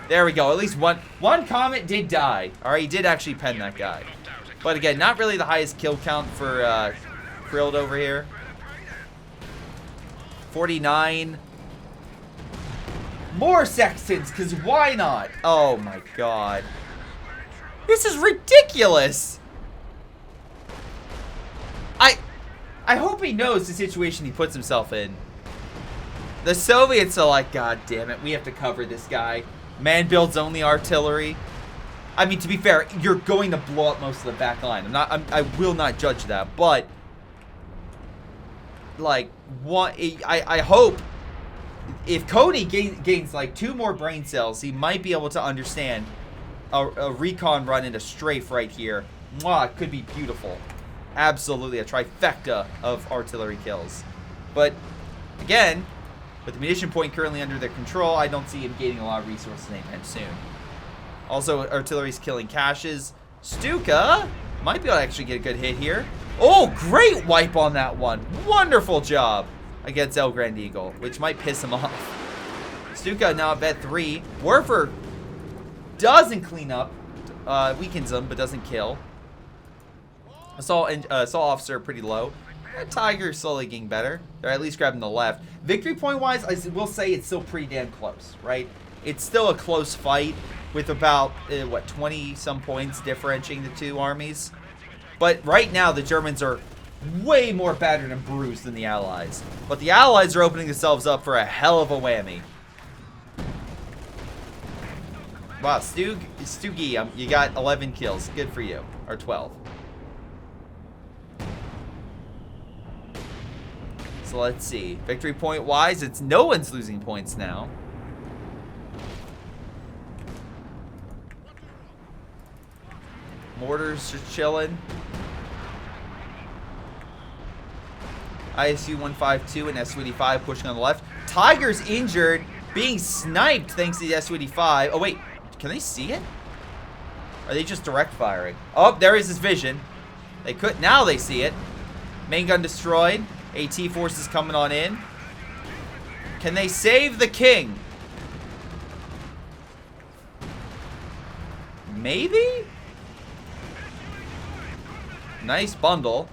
There we go. At least one Comet did die. Alright, he did actually pen that guy. But again, not really the highest kill count for Krilled over here. 49. More Sextons, because why not? Oh my god. This is ridiculous. I hope he knows the situation he puts himself in. The Soviets are like, god damn it, we have to cover this guy. Man builds only artillery. I mean, to be fair, you're going to blow up most of the back line. I will not judge that, but like, I hope if Cody gains like 2 more brain cells, he might be able to understand a recon run into strafe right here. Mwah, it could be beautiful. Absolutely a trifecta of artillery kills. But again, with the munition point currently under their control, I don't see him gaining a lot of resources anytime soon. Also, artillery's killing caches. Stuka might be able to actually get a good hit here. Oh, great wipe on that one. Wonderful job against El Grand Eagle, which might piss him off. Stuka now at bet 3. Werfer doesn't clean up. Weakens him, but doesn't kill. Assault officer pretty low. Tiger slowly getting better. They're at least grabbing the left. Victory point wise, I will say it's still pretty damn close, right? It's still a close fight with about, what, 20 some points differentiating the two armies. But right now, the Germans are way more battered and bruised than the Allies. But the Allies are opening themselves up for a hell of a whammy. Wow, Stugi, you got 11 kills. Good for you. Or 12. So let's see. Victory point wise, it's no one's losing points now. Mortars just chilling. ISU-152 and SU-85 pushing on the left. Tiger's injured, being sniped thanks to the SU-85. Oh wait, can they see it? Or are they just direct firing? Oh, there is his vision. They could, now they see it. Main gun destroyed. AT forces coming on in. Can they save the king? Maybe? Nice bundle.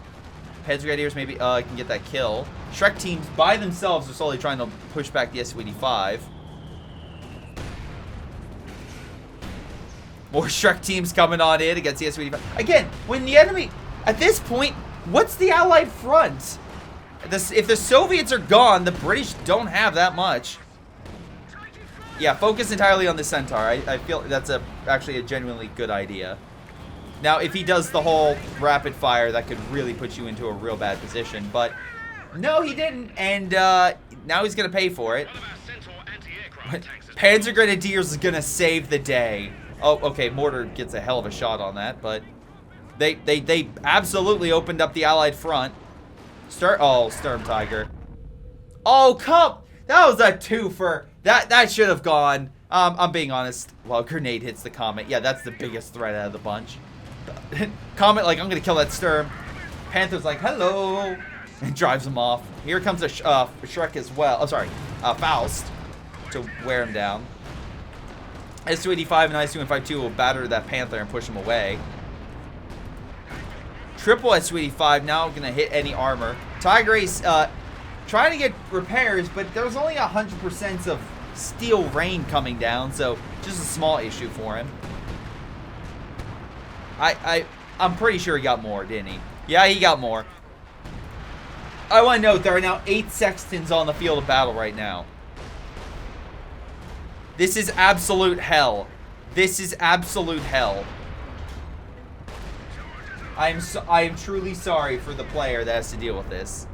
Heads Grenadiers maybe can get that kill. Shrek teams by themselves are slowly trying to push back the Su-85. More Shrek teams coming on in against the Su-85. Again, when the enemy... At this point, what's the Allied front? If the Soviets are gone, the British don't have that much. Yeah, focus entirely on the Centaur. I feel that's actually a genuinely good idea. Now, if he does the whole rapid fire, that could really put you into a real bad position. But no, he didn't, and now he's gonna pay for it. Panzer Grenadiers is gonna save the day. Oh, okay, mortar gets a hell of a shot on that, but they absolutely opened up the Allied front. Sturm Tiger. Oh, come! That was a twofer. That should have gone. I'm being honest. Well, grenade hits the Comet. Yeah, that's the biggest threat out of the bunch. Comet, like, I'm gonna kill that Sturm. Panther's like, hello, and drives him off. Here comes a Shrek as well. Oh, sorry, Faust to wear him down. Su-85 and ISU-152 will batter that Panther and push him away. Triple Su-85 now gonna hit any armor. Tiger Ace trying to get repairs, but there's only 100% of steel rain coming down, so just a small issue for him. I'm pretty sure he got more, didn't he? Yeah, he got more. I want to note there are now 8 Sextons on the field of battle right now. This is absolute hell. This is absolute hell. I am truly sorry for the player that has to deal with this.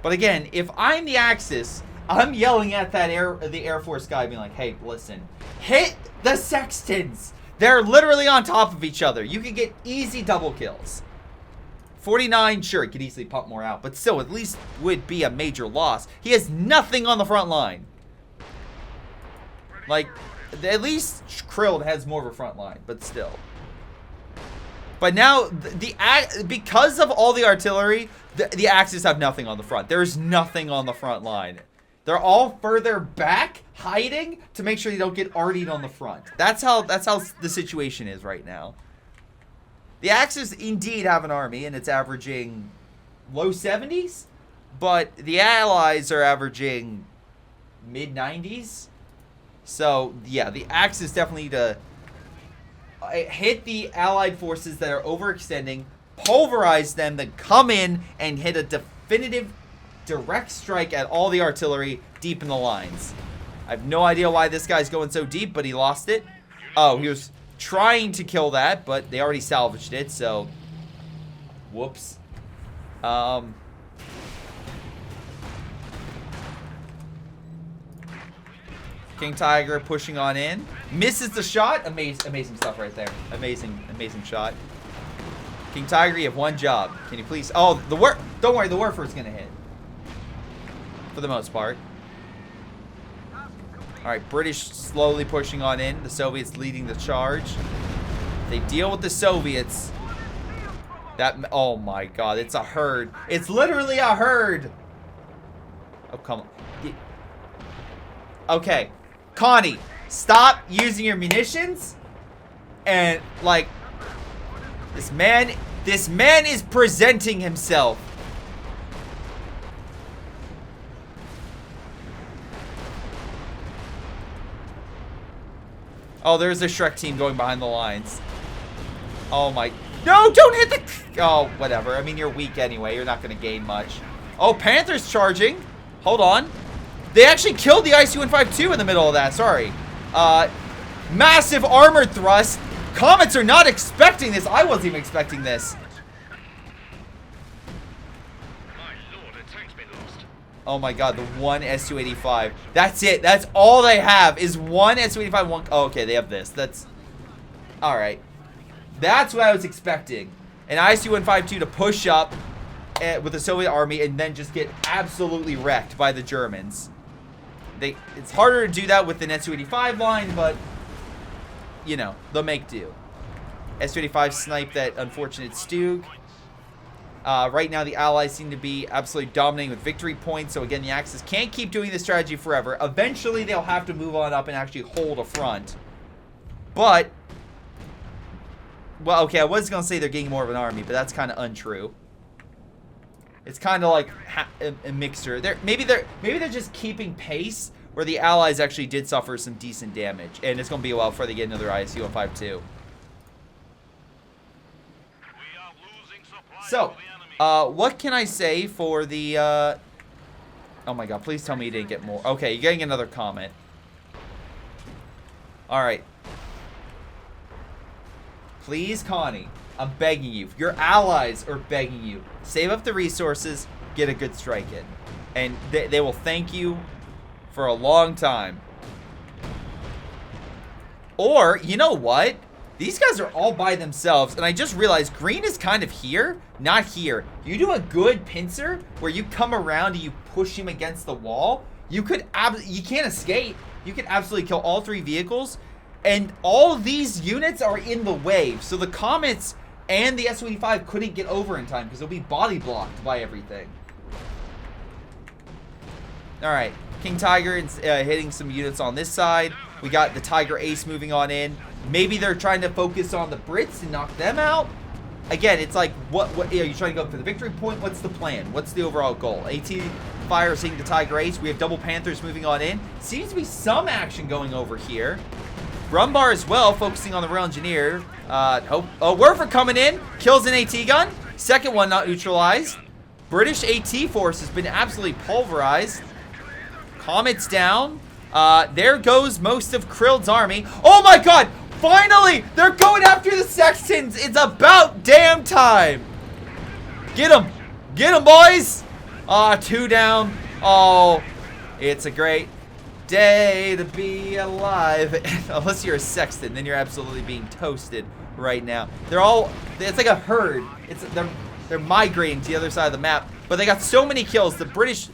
But again, if I'm the Axis, I'm yelling at that the Air Force guy being like, hey, listen, hit the Sextons. They're literally on top of each other. You can get easy double kills. 49, sure, he could easily pump more out, but still, at least would be a major loss. He has nothing on the front line. Like, at least Krill has more of a front line, but still. But now, because of all the artillery, the Axis have nothing on the front. There's nothing on the front line. They're all further back, hiding, to make sure they don't get arty'd on the front. That's how the situation is right now. The Axis indeed have an army, and it's averaging low 70s, but the Allies are averaging mid 90s. So, yeah, the Axis definitely need to hit the Allied forces that are overextending, pulverize them, then come in and hit a definitive direct strike at all the artillery deep in the lines. I have no idea why this guy's going so deep, but he lost it. Oh, he was trying to kill that, but they already salvaged it, so whoops. King Tiger pushing on in. Misses the shot. Amazing stuff right there. Amazing shot. King Tiger, you have one job. Can you please... Oh, don't worry, the Werfer's going to hit. For the most part. Alright, British slowly pushing on in. The Soviets leading the charge. They deal with the Soviets. Oh my god, it's a herd. It's literally a herd. Oh, come on. Okay. Connie, stop using your munitions. And, like, this man is presenting himself. Oh, there's a Shrek team going behind the lines. Oh my... No, don't hit the... Oh, whatever. I mean, you're weak anyway. You're not going to gain much. Oh, Panther's charging. Hold on. They actually killed the IC-152 in the middle of that. Sorry. Massive armored thrust. Comets are not expecting this. I wasn't even expecting this. Oh my god, the one S-285. That's it. That's all they have is one S-285. One. Oh, okay, they have this. That's... Alright. That's what I was expecting. An IC-152 to push up with the Soviet army and then just get absolutely wrecked by the Germans. It's harder to do that with an S-285 line, but, you know, they'll make do. S-285 sniped that unfortunate Stug. Right now, the Allies seem to be absolutely dominating with victory points. So, again, the Axis can't keep doing this strategy forever. Eventually, they'll have to move on up and actually hold a front. But, well, okay, I was going to say they're getting more of an army, but that's kind of untrue. It's kind of like a mixture. Maybe they're just keeping pace where the Allies actually did suffer some decent damage. And it's going to be a while before they get another ISU-152. So, what can I say for the, oh my god, please tell me you didn't get more. Okay, you're getting another comment. Alright. Please, Connie, I'm begging you. Your allies are begging you. Save up the resources, get a good strike in. And they will thank you for a long time. Or, you know what? These guys are all by themselves, and I just realized green is kind of here, not here. You do a good pincer where you come around and you push him against the wall. You can't escape. You can absolutely kill all three vehicles, and all these units are in the wave. So the Comets and the S-285 couldn't get over in time because they'll be body blocked by everything. All right, King Tiger is hitting some units on this side. We got the Tiger Ace moving on in. Maybe they're trying to focus on the Brits and knock them out. Again, it's like, what are you trying to go for the victory point? What's the plan? What's the overall goal? AT fire is hitting the Tiger Ace. We have double Panthers moving on in. Seems to be some action going over here. Brumbar as well, focusing on the Rail Engineer. Werfer coming in. Kills an AT gun. Second one not neutralized. British AT force has been absolutely pulverized. Comets down. There goes most of Krill's army. Oh my god! Finally! They're going after the Sextons! It's about damn time! Get them! Get them, boys! Two down. Oh, it's a great day to be alive. Unless you're a Sexton, then you're absolutely being toasted right now. It's like a herd. They're migrating to the other side of the map. But they got so many kills. The British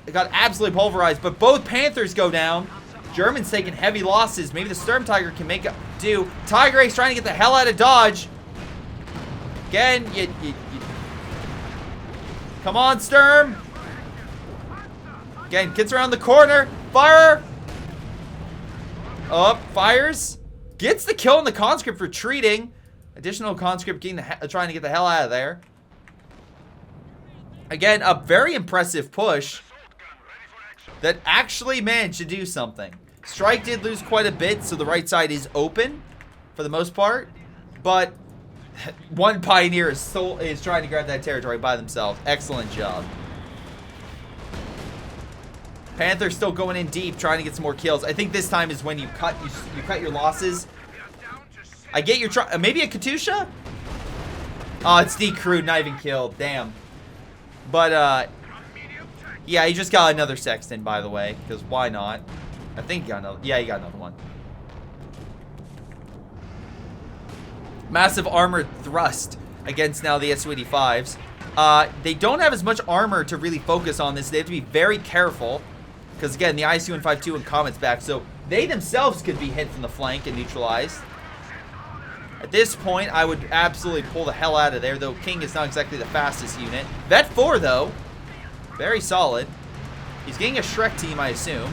got absolutely pulverized. But both Panthers go down. Germans taking heavy losses. Maybe the Sturm Tiger can make it do. Tiger Ace trying to get the hell out of Dodge. Again, come on, Sturm. Again, gets around the corner. Fire. Up, fires. Gets the kill on the conscript retreating. Additional conscript getting trying to get the hell out of there. Again, a very impressive push that actually managed to do something. Strike did lose quite a bit, so the right side is open for the most part. But one Pioneer is trying to grab that territory by themselves. Excellent job. Panther still going in deep, trying to get some more kills. I think this time is when you cut your losses. I get your maybe a Katusha? Oh, it's decrewed, not even killed. Damn. But yeah, he just got another Sexton, by the way, because why not? I think he got another. Yeah, he got another one. Massive armored thrust against now the Su-85s. They don't have as much armor to really focus on this. They have to be very careful. Because again, the IS-152 and Comet's back. So they themselves could be hit from the flank and neutralized. At this point, I would absolutely pull the hell out of there. Though King is not exactly the fastest unit. Vet 4 though. Very solid. He's getting a Shrek team, I assume.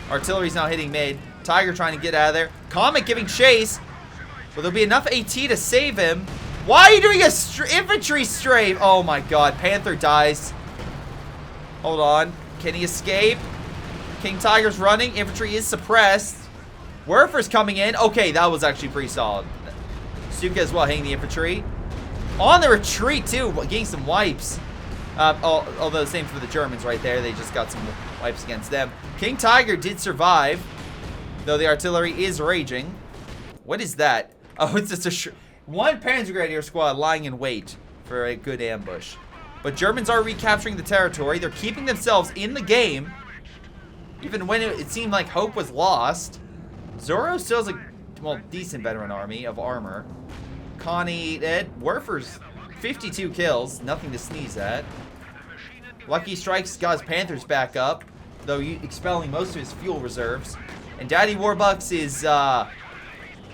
Artillery's now hitting mid. Tiger trying to get out of there. Comet giving chase. Will there be enough AT to save him? Why are you doing a infantry strafe? Oh my god. Panther dies. Hold on. Can he escape? King Tiger's running. Infantry is suppressed. Werfer's coming in. Okay, that was actually pretty solid. Stuka as well hitting the infantry. On the retreat too. Getting some wipes. Although the same for the Germans right there. They just got some wipes against them. King Tiger did survive. Though the artillery is raging. What is that? Oh, it's just one Panzergrenadier squad lying in wait for a good ambush. But Germans are recapturing the territory. They're keeping themselves in the game. Even when it seemed like hope was lost. Zorro still has a, well, decent veteran army of armor. Connie, Ed, Werfer's 52 kills. Nothing to sneeze at. Lucky Strike's got his Panthers back up. Though expelling most of his fuel reserves. And Daddy Warbucks is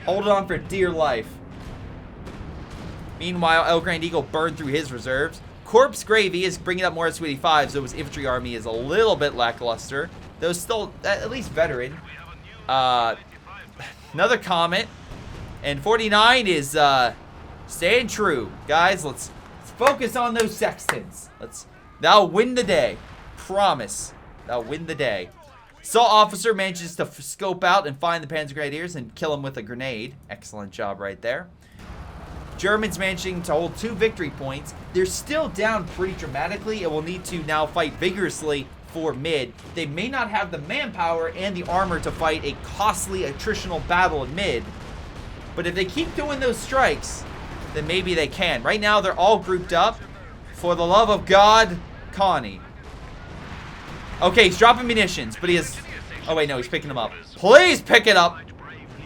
holding on for dear life. Meanwhile, El Grand Eagle burned through his reserves. Corpse Gravy is bringing up more Su-85s, so his infantry army is a little bit lackluster. Though still, at least veteran. Another Comet. And 49 is staying true. Guys, let's focus on those Sextons. That'll win the day. Promise. That'll win the day. Assault Officer manages to scope out and find the Panzergrenadiers and kill him with a grenade. Excellent job right there. Germans managing to hold 2 victory points. They're still down pretty dramatically and will need to now fight vigorously for mid. They may not have the manpower and the armor to fight a costly attritional battle in mid. But if they keep doing those strikes, then maybe they can. Right now, they're all grouped up. For the love of God, Connie. Okay, he's dropping munitions, but he is... Oh, wait, no, he's picking them up. Please pick it up.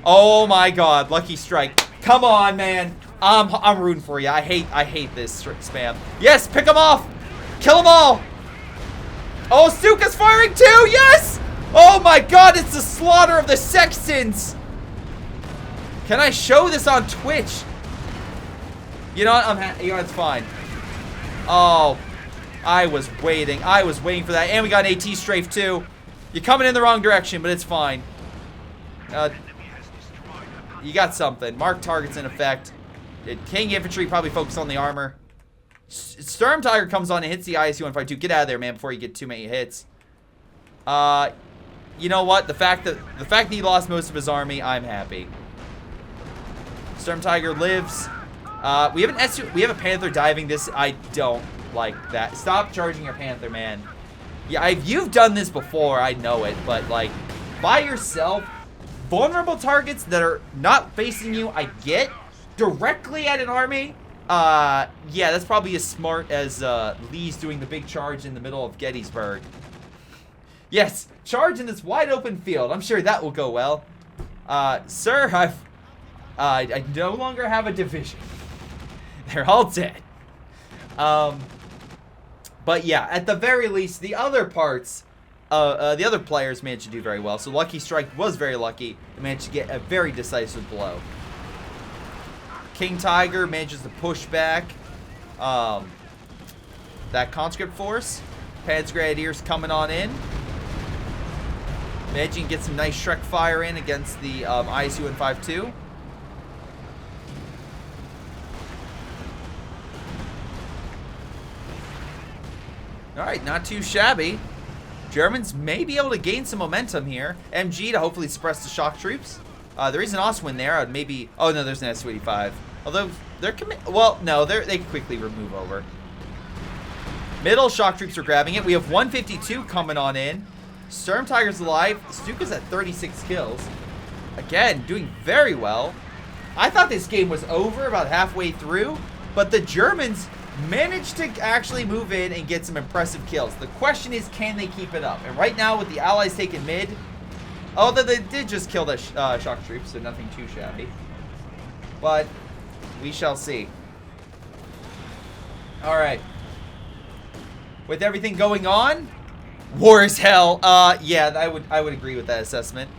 Oh, my God. Lucky Strike. Come on, man. I'm rooting for you. I hate this spam. Yes, pick them off. Kill them all. Oh, Stuka's firing too. Yes. Oh, my God. It's the slaughter of the Sextons. Can I show this on Twitch? You know what? You know, it's fine. Oh, I was waiting for that. And we got an AT strafe too. You're coming in the wrong direction, but it's fine. You got something. Mark targets in effect. King Infantry probably focus on the armor. Sturm Tiger comes on and hits the IS-152. Get out of there, man, before you get too many hits. You know what? The fact that he lost most of his army, I'm happy. Sturm Tiger lives. We have a Panther diving this. I don't like that. Stop charging your Panther, man. Yeah, you've done this before. I know it, but like by yourself, vulnerable targets that are not facing you, I get. Directly at an army, yeah, that's probably as smart as Lee's doing the big charge in the middle of Gettysburg. Yes, charge in this wide open field. I'm sure that will go well. Sir, I no longer have a division. They're all dead. But yeah, at the very least, the other parts, the other players managed to do very well. So Lucky Strike was very lucky. They managed to get a very decisive blow. King Tiger manages to push back that conscript force. Panther Grenadiers coming on in. Managing to get some nice Shrek fire in against the ISU 152. Alright, not too shabby. Germans may be able to gain some momentum here. MG to hopefully suppress the shock troops. There is an Oswin there. Maybe. Oh no, there's an Su-85. Although they're well, no, they can quickly remove over. Middle shock troops are grabbing it. We have 152 coming on in. Sturm Tiger's alive. Stuka's at 36 kills. Again, doing very well. I thought this game was over about halfway through, but the Germans managed to actually move in and get some impressive kills. The question is, can they keep it up? And right now, with the Allies taking mid, although they did just kill the shock troops, so nothing too shabby. But we shall see. All right. With everything going on, war is hell. Yeah, I would agree with that assessment.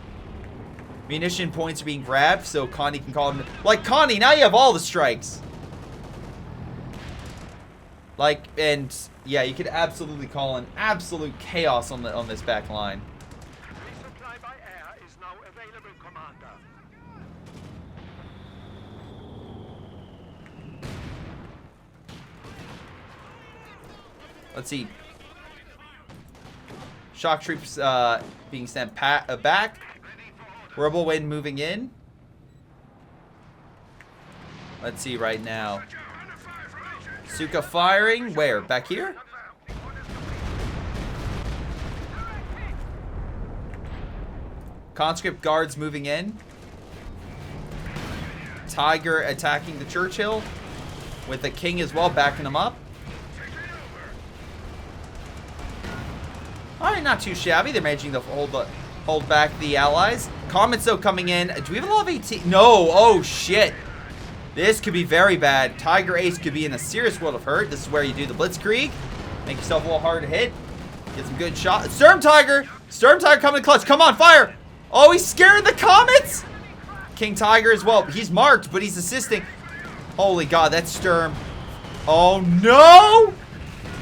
Munition points are being grabbed, so Connie can call him. Like, Connie, now you have all the strikes. Like, and yeah, you could absolutely call an absolute chaos on this back line. Resupply by air is now available, Commander. Let's see. Shock troops being sent back. Rebel wind moving in. Let's see right now. Suka firing. Where? Back here? Conscript guards moving in. Tiger attacking the Churchill. With the King as well backing him up. Alright, not too shabby. They're managing to hold back the Allies. Comets though coming in. Do we have a lot of AT? No. Oh shit. This could be very bad. Tiger Ace could be in a serious world of hurt. This is where you do the Blitzkrieg. Make yourself a little harder to hit. Get some good shots. Sturm Tiger! Sturm Tiger coming in clutch. Come on, fire! Oh, he's scared of the Comets! King Tiger as well. He's marked, but he's assisting. Holy God, that's Sturm. Oh, no!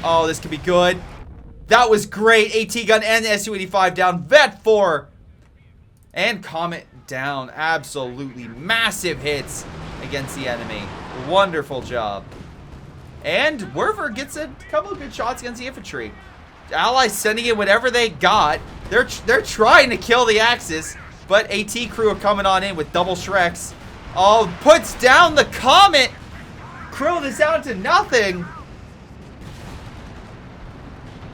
Oh, this could be good. That was great. AT gun and the Su-85 down. Vet 4. And Comet down. Absolutely massive hits against the enemy. Wonderful job. And Werver gets a couple of good shots against the infantry. Allies sending in whatever they got. They're trying to kill the Axis, but AT crew are coming on in with double Shreks. Oh, puts down the Comet. Krill this down to nothing.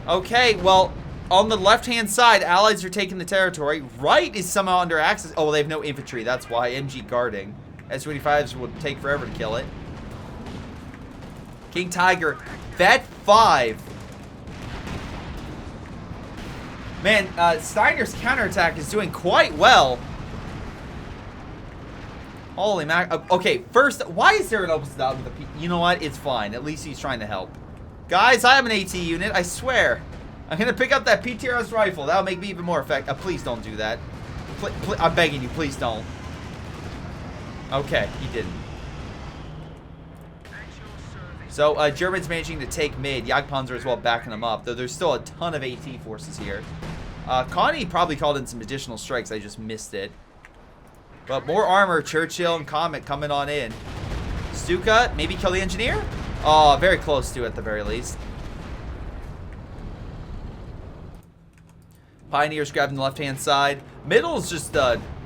Okay, well, on the left-hand side, Allies are taking the territory. Right is somehow under Axis. Oh, well, they have no infantry. That's why. MG guarding. Su-85s would take forever to kill it. King Tiger, Vet 5. Man, Steiner's counterattack is doing quite well. Holy mac. Okay, first, why is there an open stop with a P? You know what? It's fine. At least he's trying to help. Guys, I have an AT unit. I swear. I'm going to pick up that PTRS rifle. That'll make me even more effective. Please don't do that. I'm begging you. Please don't. Okay, he didn't. So, Germans managing to take mid. Jagdpanzer as well backing them up. Though there's still a ton of AT forces here. Connie probably called in some additional strikes. I just missed it. But more armor. Churchill and Comet coming on in. Stuka, maybe kill the engineer? Oh, very close to at the very least. Pioneers grabbing the left-hand side. Middle is just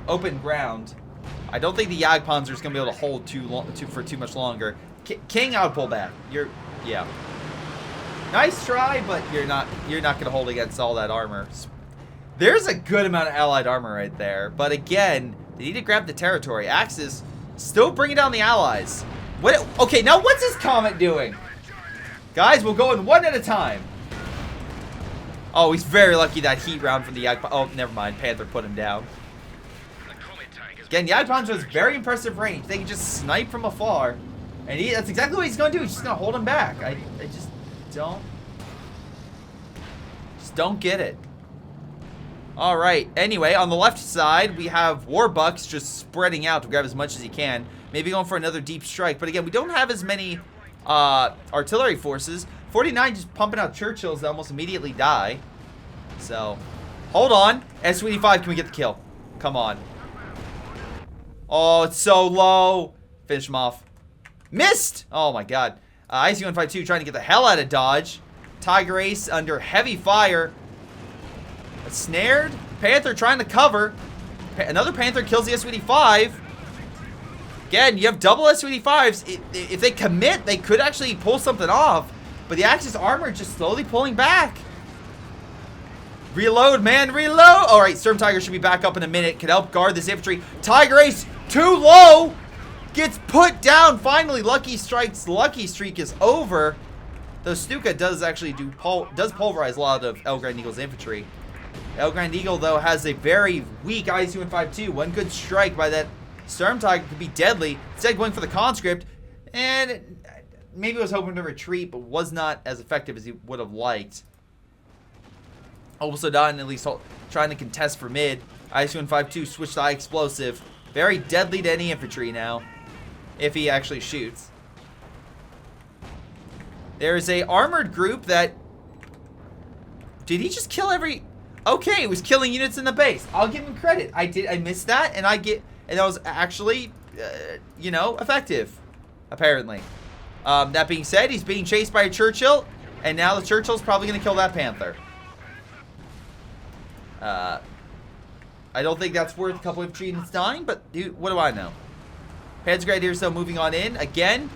open ground. I don't think the Jagdpanzer is going to be able to hold for too much longer. King, I would pull back. Yeah. Nice try, but you're not going to hold against all that armor. There's a good amount of allied armor right there, but again, they need to grab the territory. Axis still bringing down the Allies. What? Okay, now what's this Comet doing? Guys, we'll go in one at a time. Oh, he's very lucky that heat round from the Jagdpanzer. Oh, never mind. Panther put him down. Again, Jagdpanzer has very impressive range. They can just snipe from afar. And that's exactly what he's going to do. He's just going to hold him back. I just don't get it. All right. Anyway, on the left side, we have Warbucks just spreading out to grab as much as he can. Maybe going for another deep strike. But again, we don't have as many artillery forces. 49 just pumping out Churchills that almost immediately die. So, hold on. S-25, can we get the kill? Come on. Oh, it's so low. Finish him off. Missed! Oh my god. IC-152 trying to get the hell out of Dodge. Tiger Ace under heavy fire. Snared. Panther trying to cover. Another Panther kills the S-25. Again, you have double S-25s. If they commit, they could actually pull something off. But the Axis armor just slowly pulling back. Reload, man, reload. All right, Storm Tiger should be back up in a minute. Can help guard this infantry. Tiger Ace, too low. Gets put down. Finally, Lucky Strike's lucky streak is over. Though Stuka does actually does pulverize a lot of El Grand Eagle's infantry. El Grand Eagle, though, has a very weak IC-152. One good strike by that Storm Tiger could be deadly. Instead, going for the conscript. And maybe was hoping to retreat, but was not as effective as he would have liked. Also done, at least trying to contest for mid. IC-152 switched to high explosive. Very deadly to any infantry now, if he actually shoots. There's a armored group that... Did he just kill every... Okay, it was killing units in the base. I'll give him credit. I missed that, and that was actually, you know, effective, apparently. That being said, he's being chased by a Churchill, and now the Churchill's probably going to kill that Panther. I don't think that's worth a couple of units dying, but dude, what do I know? Panther's Grenadiers, though, moving on in. Again,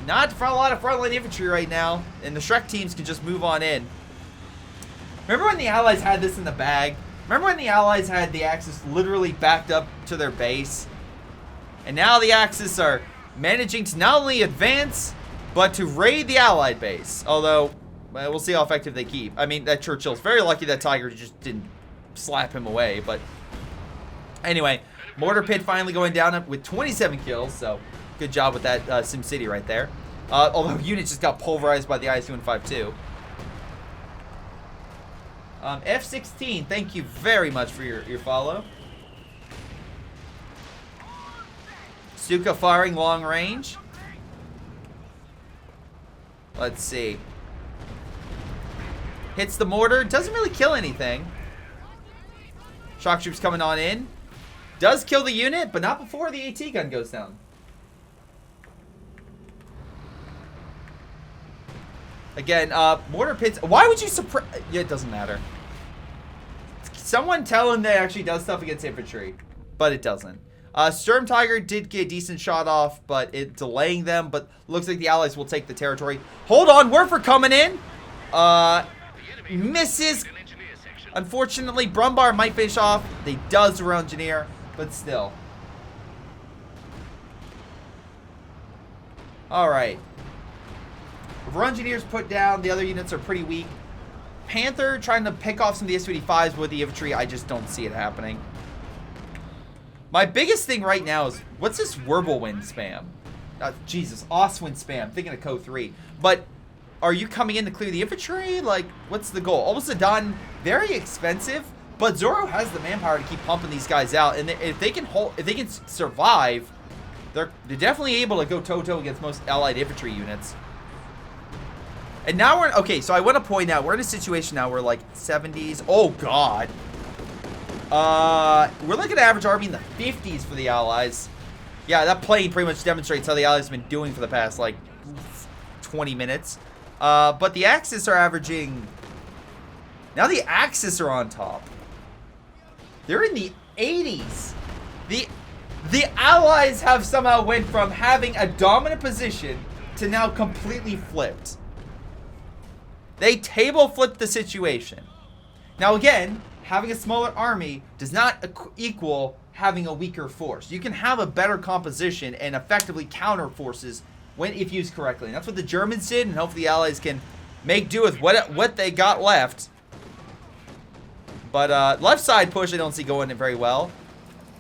not a lot of frontline infantry right now, and the Shrek teams can just move on in. Remember when the Allies had this in the bag? Remember when the Allies had the Axis literally backed up to their base? And now the Axis are managing to not only advance, but to raid the Allied base. Although, well, we'll see how effective they keep. I mean, that Churchill's very lucky that Tiger just didn't slap him away. But anyway, Mortar Pit finally going down with 27 kills. So, good job with that SimCity right there. Although units just got pulverized by the IC-152. F-16, thank you very much for your follow. Stuka firing long range. Let's see. Hits the mortar. Doesn't really kill anything. Shock troops coming on in. Does kill the unit, but not before the AT gun goes down. Again, mortar pits. Why would you suppress? Yeah, it doesn't matter. Someone tell him that actually does stuff against infantry, but it doesn't. Storm Tiger did get a decent shot off, but it delaying them. But looks like the Allies will take the territory. Hold on, Werfer coming in. Misses. Unfortunately, Brumbar might finish off. They does Rural Engineer, but still. All right. Rural Engineers put down. The other units are pretty weak. Panther trying to pick off some of the S-25s with the infantry. I just don't see it happening. My biggest thing right now is, what's this Wirbelwind spam? Jesus, Oswind spam. I'm thinking of CoH2. But are you coming in to clear the infantry? Like, what's the goal? Almost done. Very expensive, but Zoro has the manpower to keep pumping these guys out. And if they can survive, they're definitely able to go toe-to-toe against most allied infantry units. And now we're, okay, so I want to point out, we're in a situation now where, like, 70s. Oh, God. We're looking at average army in the 50s for the Allies. Yeah, that plane pretty much demonstrates how the Allies have been doing for the past, like, 20 minutes. But the Axis are averaging... Now the Axis are on top. They're in the 80s. The Allies have somehow went from having a dominant position to now completely flipped. They table flipped the situation. Now again, having a smaller army does not equal having a weaker force. You can have a better composition and effectively counter forces if used correctly. And that's what the Germans did, and hopefully the Allies can make do with what they got left. But left side push I don't see going very well.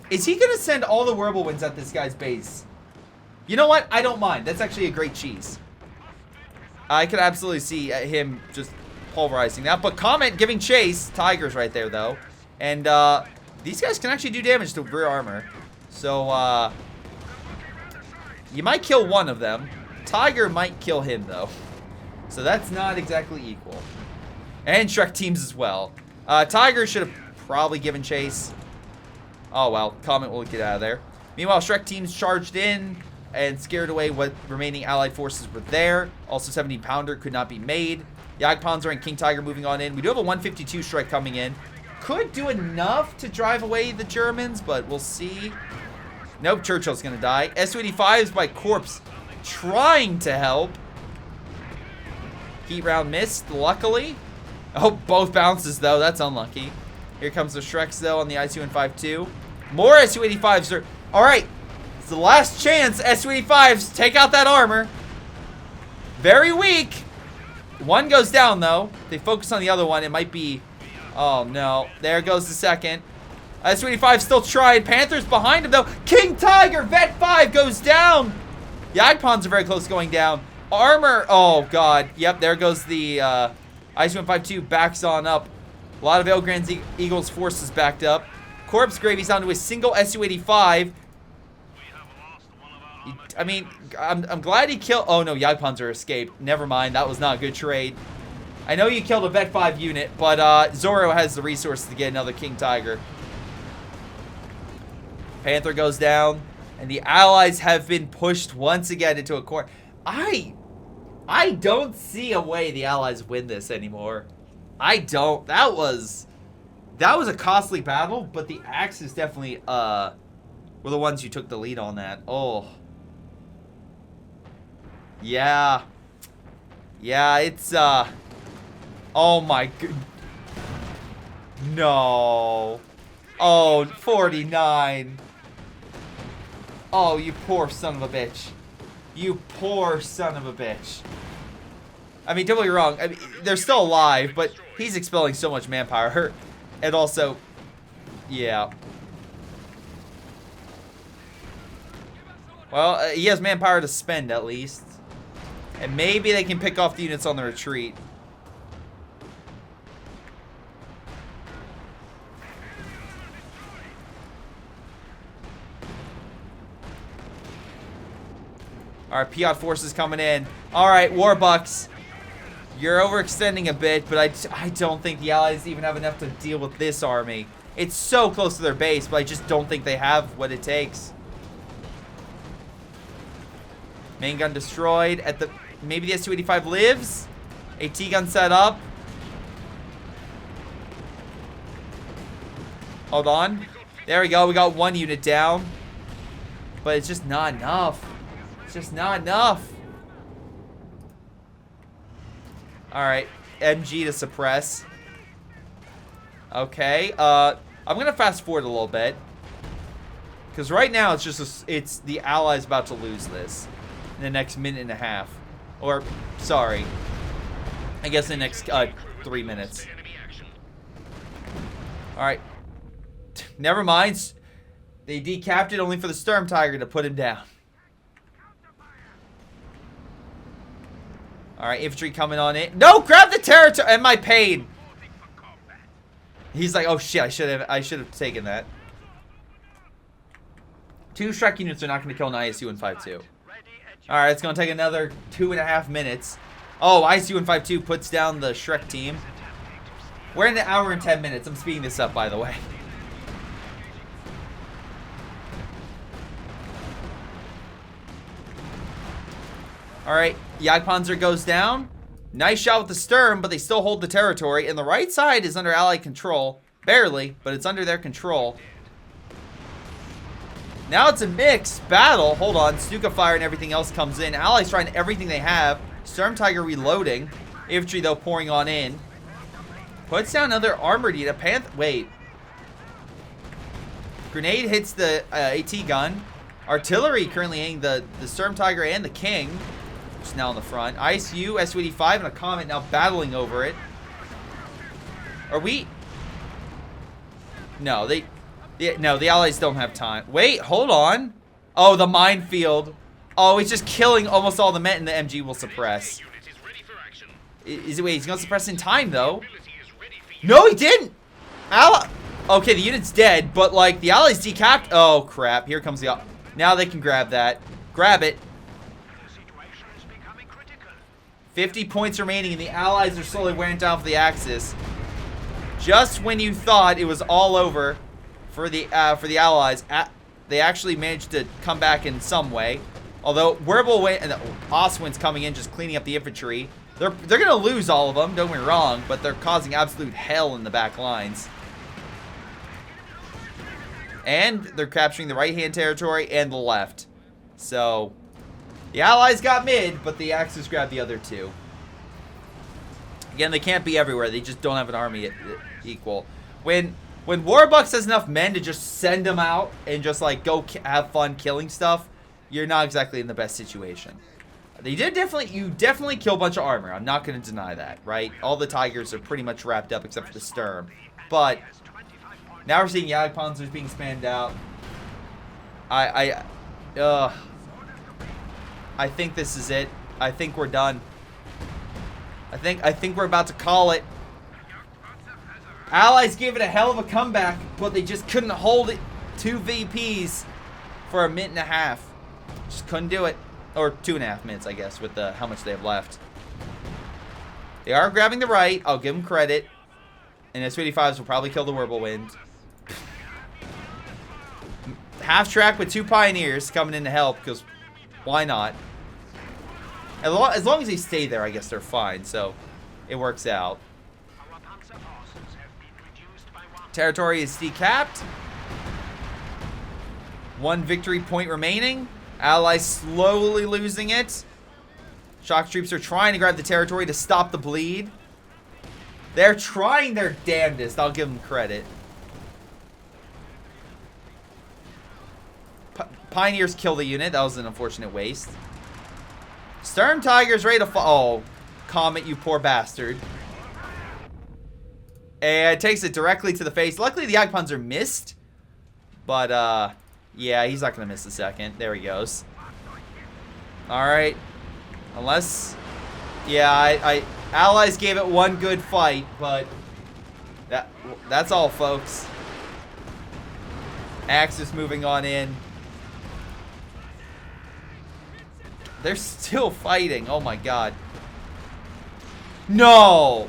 Is he going to send all the Wirbelwinds at this guy's base? You know what? I don't mind. That's actually a great cheese. I could absolutely see him just pulverizing that. But Comet giving chase. Tigers right there, though. And these guys can actually do damage to rear armor. So, you might kill one of them. Tiger might kill him, though. So that's not exactly equal. And Shrek teams as well. Tiger should have probably given chase. Oh, well. Comet will get out of there. Meanwhile, Shrek teams charged in and scared away what remaining allied forces were there. Also, 17-pounder could not be made. Jagdpanzer and King Tiger moving on in. We do have a 152 Shrek coming in. Could do enough to drive away the Germans, but we'll see. Nope, Churchill's going to die. Su-85s by Corpse trying to help. Heat round missed, luckily. Oh, both bounces, though. That's unlucky. Here comes the Shreks, though, on the Su-152. More Su-85s are... All right. It's the last chance. Su-85s, take out that armor. Very weak. One goes down, though. They focus on the other one. It might be... Oh, no. There goes the second. Su-85 still tried. Panther's behind him, though. King Tiger, Vet 5 goes down. Jagdpawns are very close to going down. Armor. Oh, God. Yep, there goes the Su-152 backs on up. A lot of Elgrand's Eagles forces backed up. Corpse Gravy's down to a single Su-85. I mean, I'm glad he killed... Oh, no, Jagdpanzer escaped. Never mind. That was not a good trade. I know you killed a Vet 5 unit, but Zorro has the resources to get another King Tiger. Panther goes down, and the allies have been pushed once again into a corner. I don't see a way the allies win this anymore. I don't. That was a costly battle, but the Axis definitely were the ones who took the lead on that. Oh. Yeah. Yeah, it's oh my god. No. Oh, 49. Oh, you poor son of a bitch. You poor son of a bitch. I mean, don't get me wrong. I mean, they're still alive, but he's expelling so much manpower. And also, yeah. Well, he has manpower to spend, at least. And maybe they can pick off the units on the retreat. Alright, Piat forces coming in. Alright, Warbucks. You're overextending a bit, but I don't think the Allies even have enough to deal with this army. It's so close to their base, but I just don't think they have what it takes. Main gun destroyed. At the maybe the Su-85 lives. AT gun set up. Hold on. There we go. We got one unit down. But it's just not enough. It's just not enough. Alright. MG to suppress. Okay. I'm going to fast forward a little bit. Because right now it's just it's the Allies about to lose this. In the next minute and a half. Or, sorry. I guess in the next 3 minutes. Alright. Never mind. They decapped it only for the Sturm Tiger to put him down. Alright, infantry coming on in. No, grab the territory and my pain. He's like, oh shit, I should have taken that. 2 Shrek units are not going to kill an ISU-152. Alright, it's going to take another 2.5 minutes. Oh, ISU-152 puts down the Shrek team. We're in an hour and 10 minutes. I'm speeding this up, by the way. Alright, Jagdpanzer goes down. Nice shot with the Sturm, but they still hold the territory. And the right side is under Allied control. Barely, but it's under their control. Now it's a mixed battle. Hold on. Stuka fire and everything else comes in. Allies trying everything they have. Sturm Tiger reloading. Infantry, though, pouring on in. Puts down another armored unit. Panther. Wait. Grenade hits the AT gun. Artillery currently hitting the Sturm Tiger and the King. Just now in the front. ISU, Su-85, and a Comet now battling over it. Are we... No, no, the Allies don't have time. Wait, hold on. Oh, the minefield. Oh, he's just killing almost all the men, and the MG will suppress. Wait, he's gonna suppress in time, though. No, he didn't! Okay, the unit's dead, but, like, the allies decapped. Oh, crap. Here comes the... Now they can grab that. Grab it. 50 points remaining, and the allies are slowly wearing down for the Axis. Just when you thought it was all over for the allies, they actually managed to come back in some way. Although Wirbelwind and Oswind's coming in, just cleaning up the infantry. They're gonna lose all of them. Don't get me wrong, but they're causing absolute hell in the back lines. And they're capturing the right-hand territory and the left. So the allies got mid, but the Axis grabbed the other two. Again, they can't be everywhere. They just don't have an army equal. When Warbucks has enough men to just send them out and just like go have fun killing stuff, you're not exactly in the best situation. You definitely kill a bunch of armor. I'm not going to deny that, right? All the Tigers are pretty much wrapped up except for the Sturm. But now we're seeing Jagdpanzers being spammed out. I think this is it. I think we're done. I think we're about to call it. Allies gave it a hell of a comeback, but they just couldn't hold it. 2 VPs for a minute and a half. Just couldn't do it. Or 2.5 minutes, I guess, with how much they have left. They are grabbing the right. I'll give them credit. And S-55s will probably kill the Wirbelwind. Half track with 2 Pioneers coming in to help, because why not? As long as they stay there, I guess they're fine. So it works out. Territory is decapped. 1 victory point remaining. Allies slowly losing it. Shock troops are trying to grab the territory to stop the bleed. They're trying their damnedest. I'll give them credit. Pioneers kill the unit. That was an unfortunate waste. Sturm Tiger's ready to fall. Oh, Comet, you poor bastard. And it takes it directly to the face. Luckily, the Jagdpanzer missed. But, yeah, he's not going to miss the second. There he goes. Alright. Unless... Yeah, Allies gave it 1 good fight, but... That's all, folks. Axis moving on in. They're still fighting. Oh, my God. No!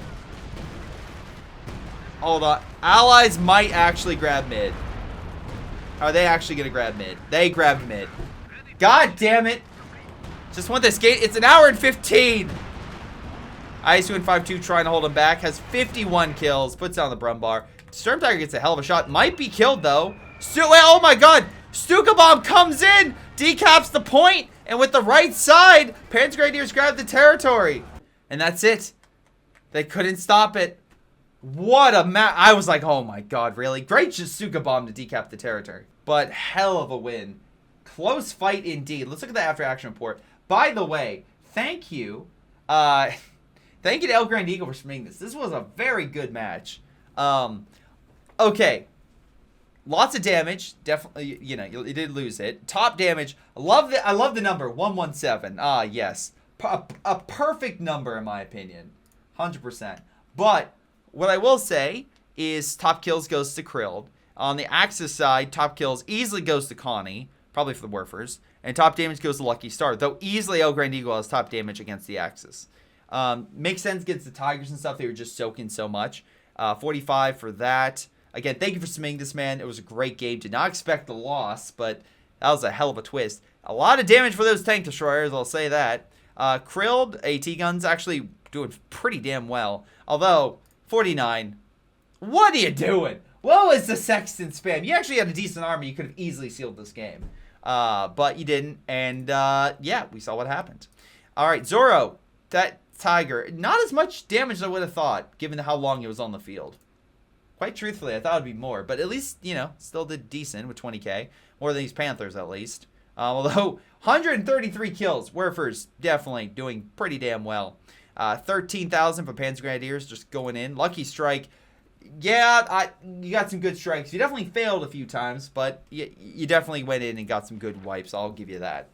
Hold on. Allies might actually grab mid. Are they actually going to grab mid? They grabbed mid. God damn it. Just want this gate. It's 1 hour and 15. ISU-5-2 trying to hold him back. Has 51 kills. Puts down the Brumbar. Sturm Tiger gets a hell of a shot. Might be killed, though. Oh, my God. Stuka Bomb comes in. Decaps the point. And with the right side, Panther Grenadiers grab the territory. And that's it. They couldn't stop it. What a match. I was like, oh my God, really? Great Jasuka Bomb to decap the territory. But hell of a win. Close fight indeed. Let's look at the after action report. By the way, thank you. Thank you to El Grand Eagle for submitting this. This was a very good match. Okay. Lots of damage. Definitely, you know, you did lose it. Top damage. I love the number 117. Ah, yes. A perfect number in my opinion. 100%. But what I will say is top kills goes to Krilled. On the Axis side, top kills easily goes to Connie, probably for the Werfers, and top damage goes to Lucky Star, though easily El Grand Eagle has top damage against the Axis. Makes sense against the Tigers and stuff. They were just soaking so much. 45 for that. Again, thank you for submitting this, man. It was a great game. Did not expect the loss, but that was a hell of a twist. A lot of damage for those tank destroyers, I'll say that. Krilled AT guns actually doing pretty damn well. Although, 49. What are you doing? What was the Sexton spam? You actually had a decent army. You could have easily sealed this game. But you didn't. And, yeah, we saw what happened. All right, Zoro. That Tiger. Not as much damage as I would have thought, given how long it was on the field. Quite truthfully, I thought it would be more. But at least, you know, still did decent with 20k. More than these Panthers, at least. Although, 133 kills. Werfers definitely doing pretty damn well. 13,000 for Panther Grenadiers just going in. Lucky Strike. Yeah, you got some good strikes. You definitely failed a few times, but you definitely went in and got some good wipes. I'll give you that.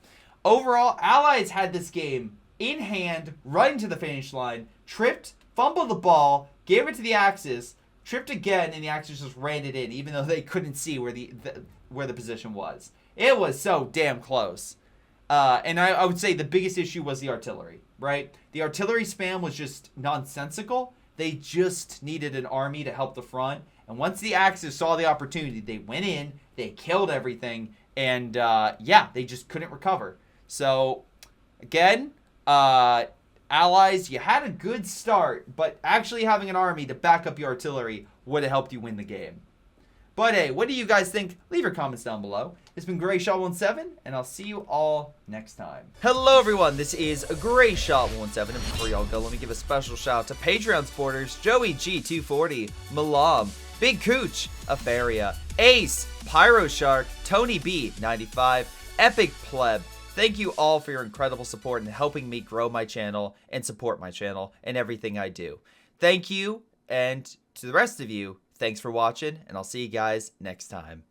Overall, Allies had this game in hand, right into the finish line, tripped, fumbled the ball, gave it to the Axis, tripped again, and the Axis just ran it in, even though they couldn't see where the position was. It was so damn close. And I would say the biggest issue was the artillery, right? The artillery spam was just nonsensical. They just needed an army to help the front. And once the Axis saw the opportunity, they went in, they killed everything, and yeah, they just couldn't recover. So, again, Allies, you had a good start, but actually having an army to back up your artillery would have helped you win the game. But hey, what do you guys think? Leave your comments down below. It's been Greyshot17, and I'll see you all next time. Hello, everyone. This is Greyshot17, and before y'all go, let me give a special shout out to Patreon supporters Joey G240, Milam, Big Cooch, Aphyria, Ace, Pyro Shark, Tony B95, Epic Pleb. Thank you all for your incredible support and helping me grow my channel and support my channel and everything I do. Thank you, and to the rest of you, thanks for watching, and I'll see you guys next time.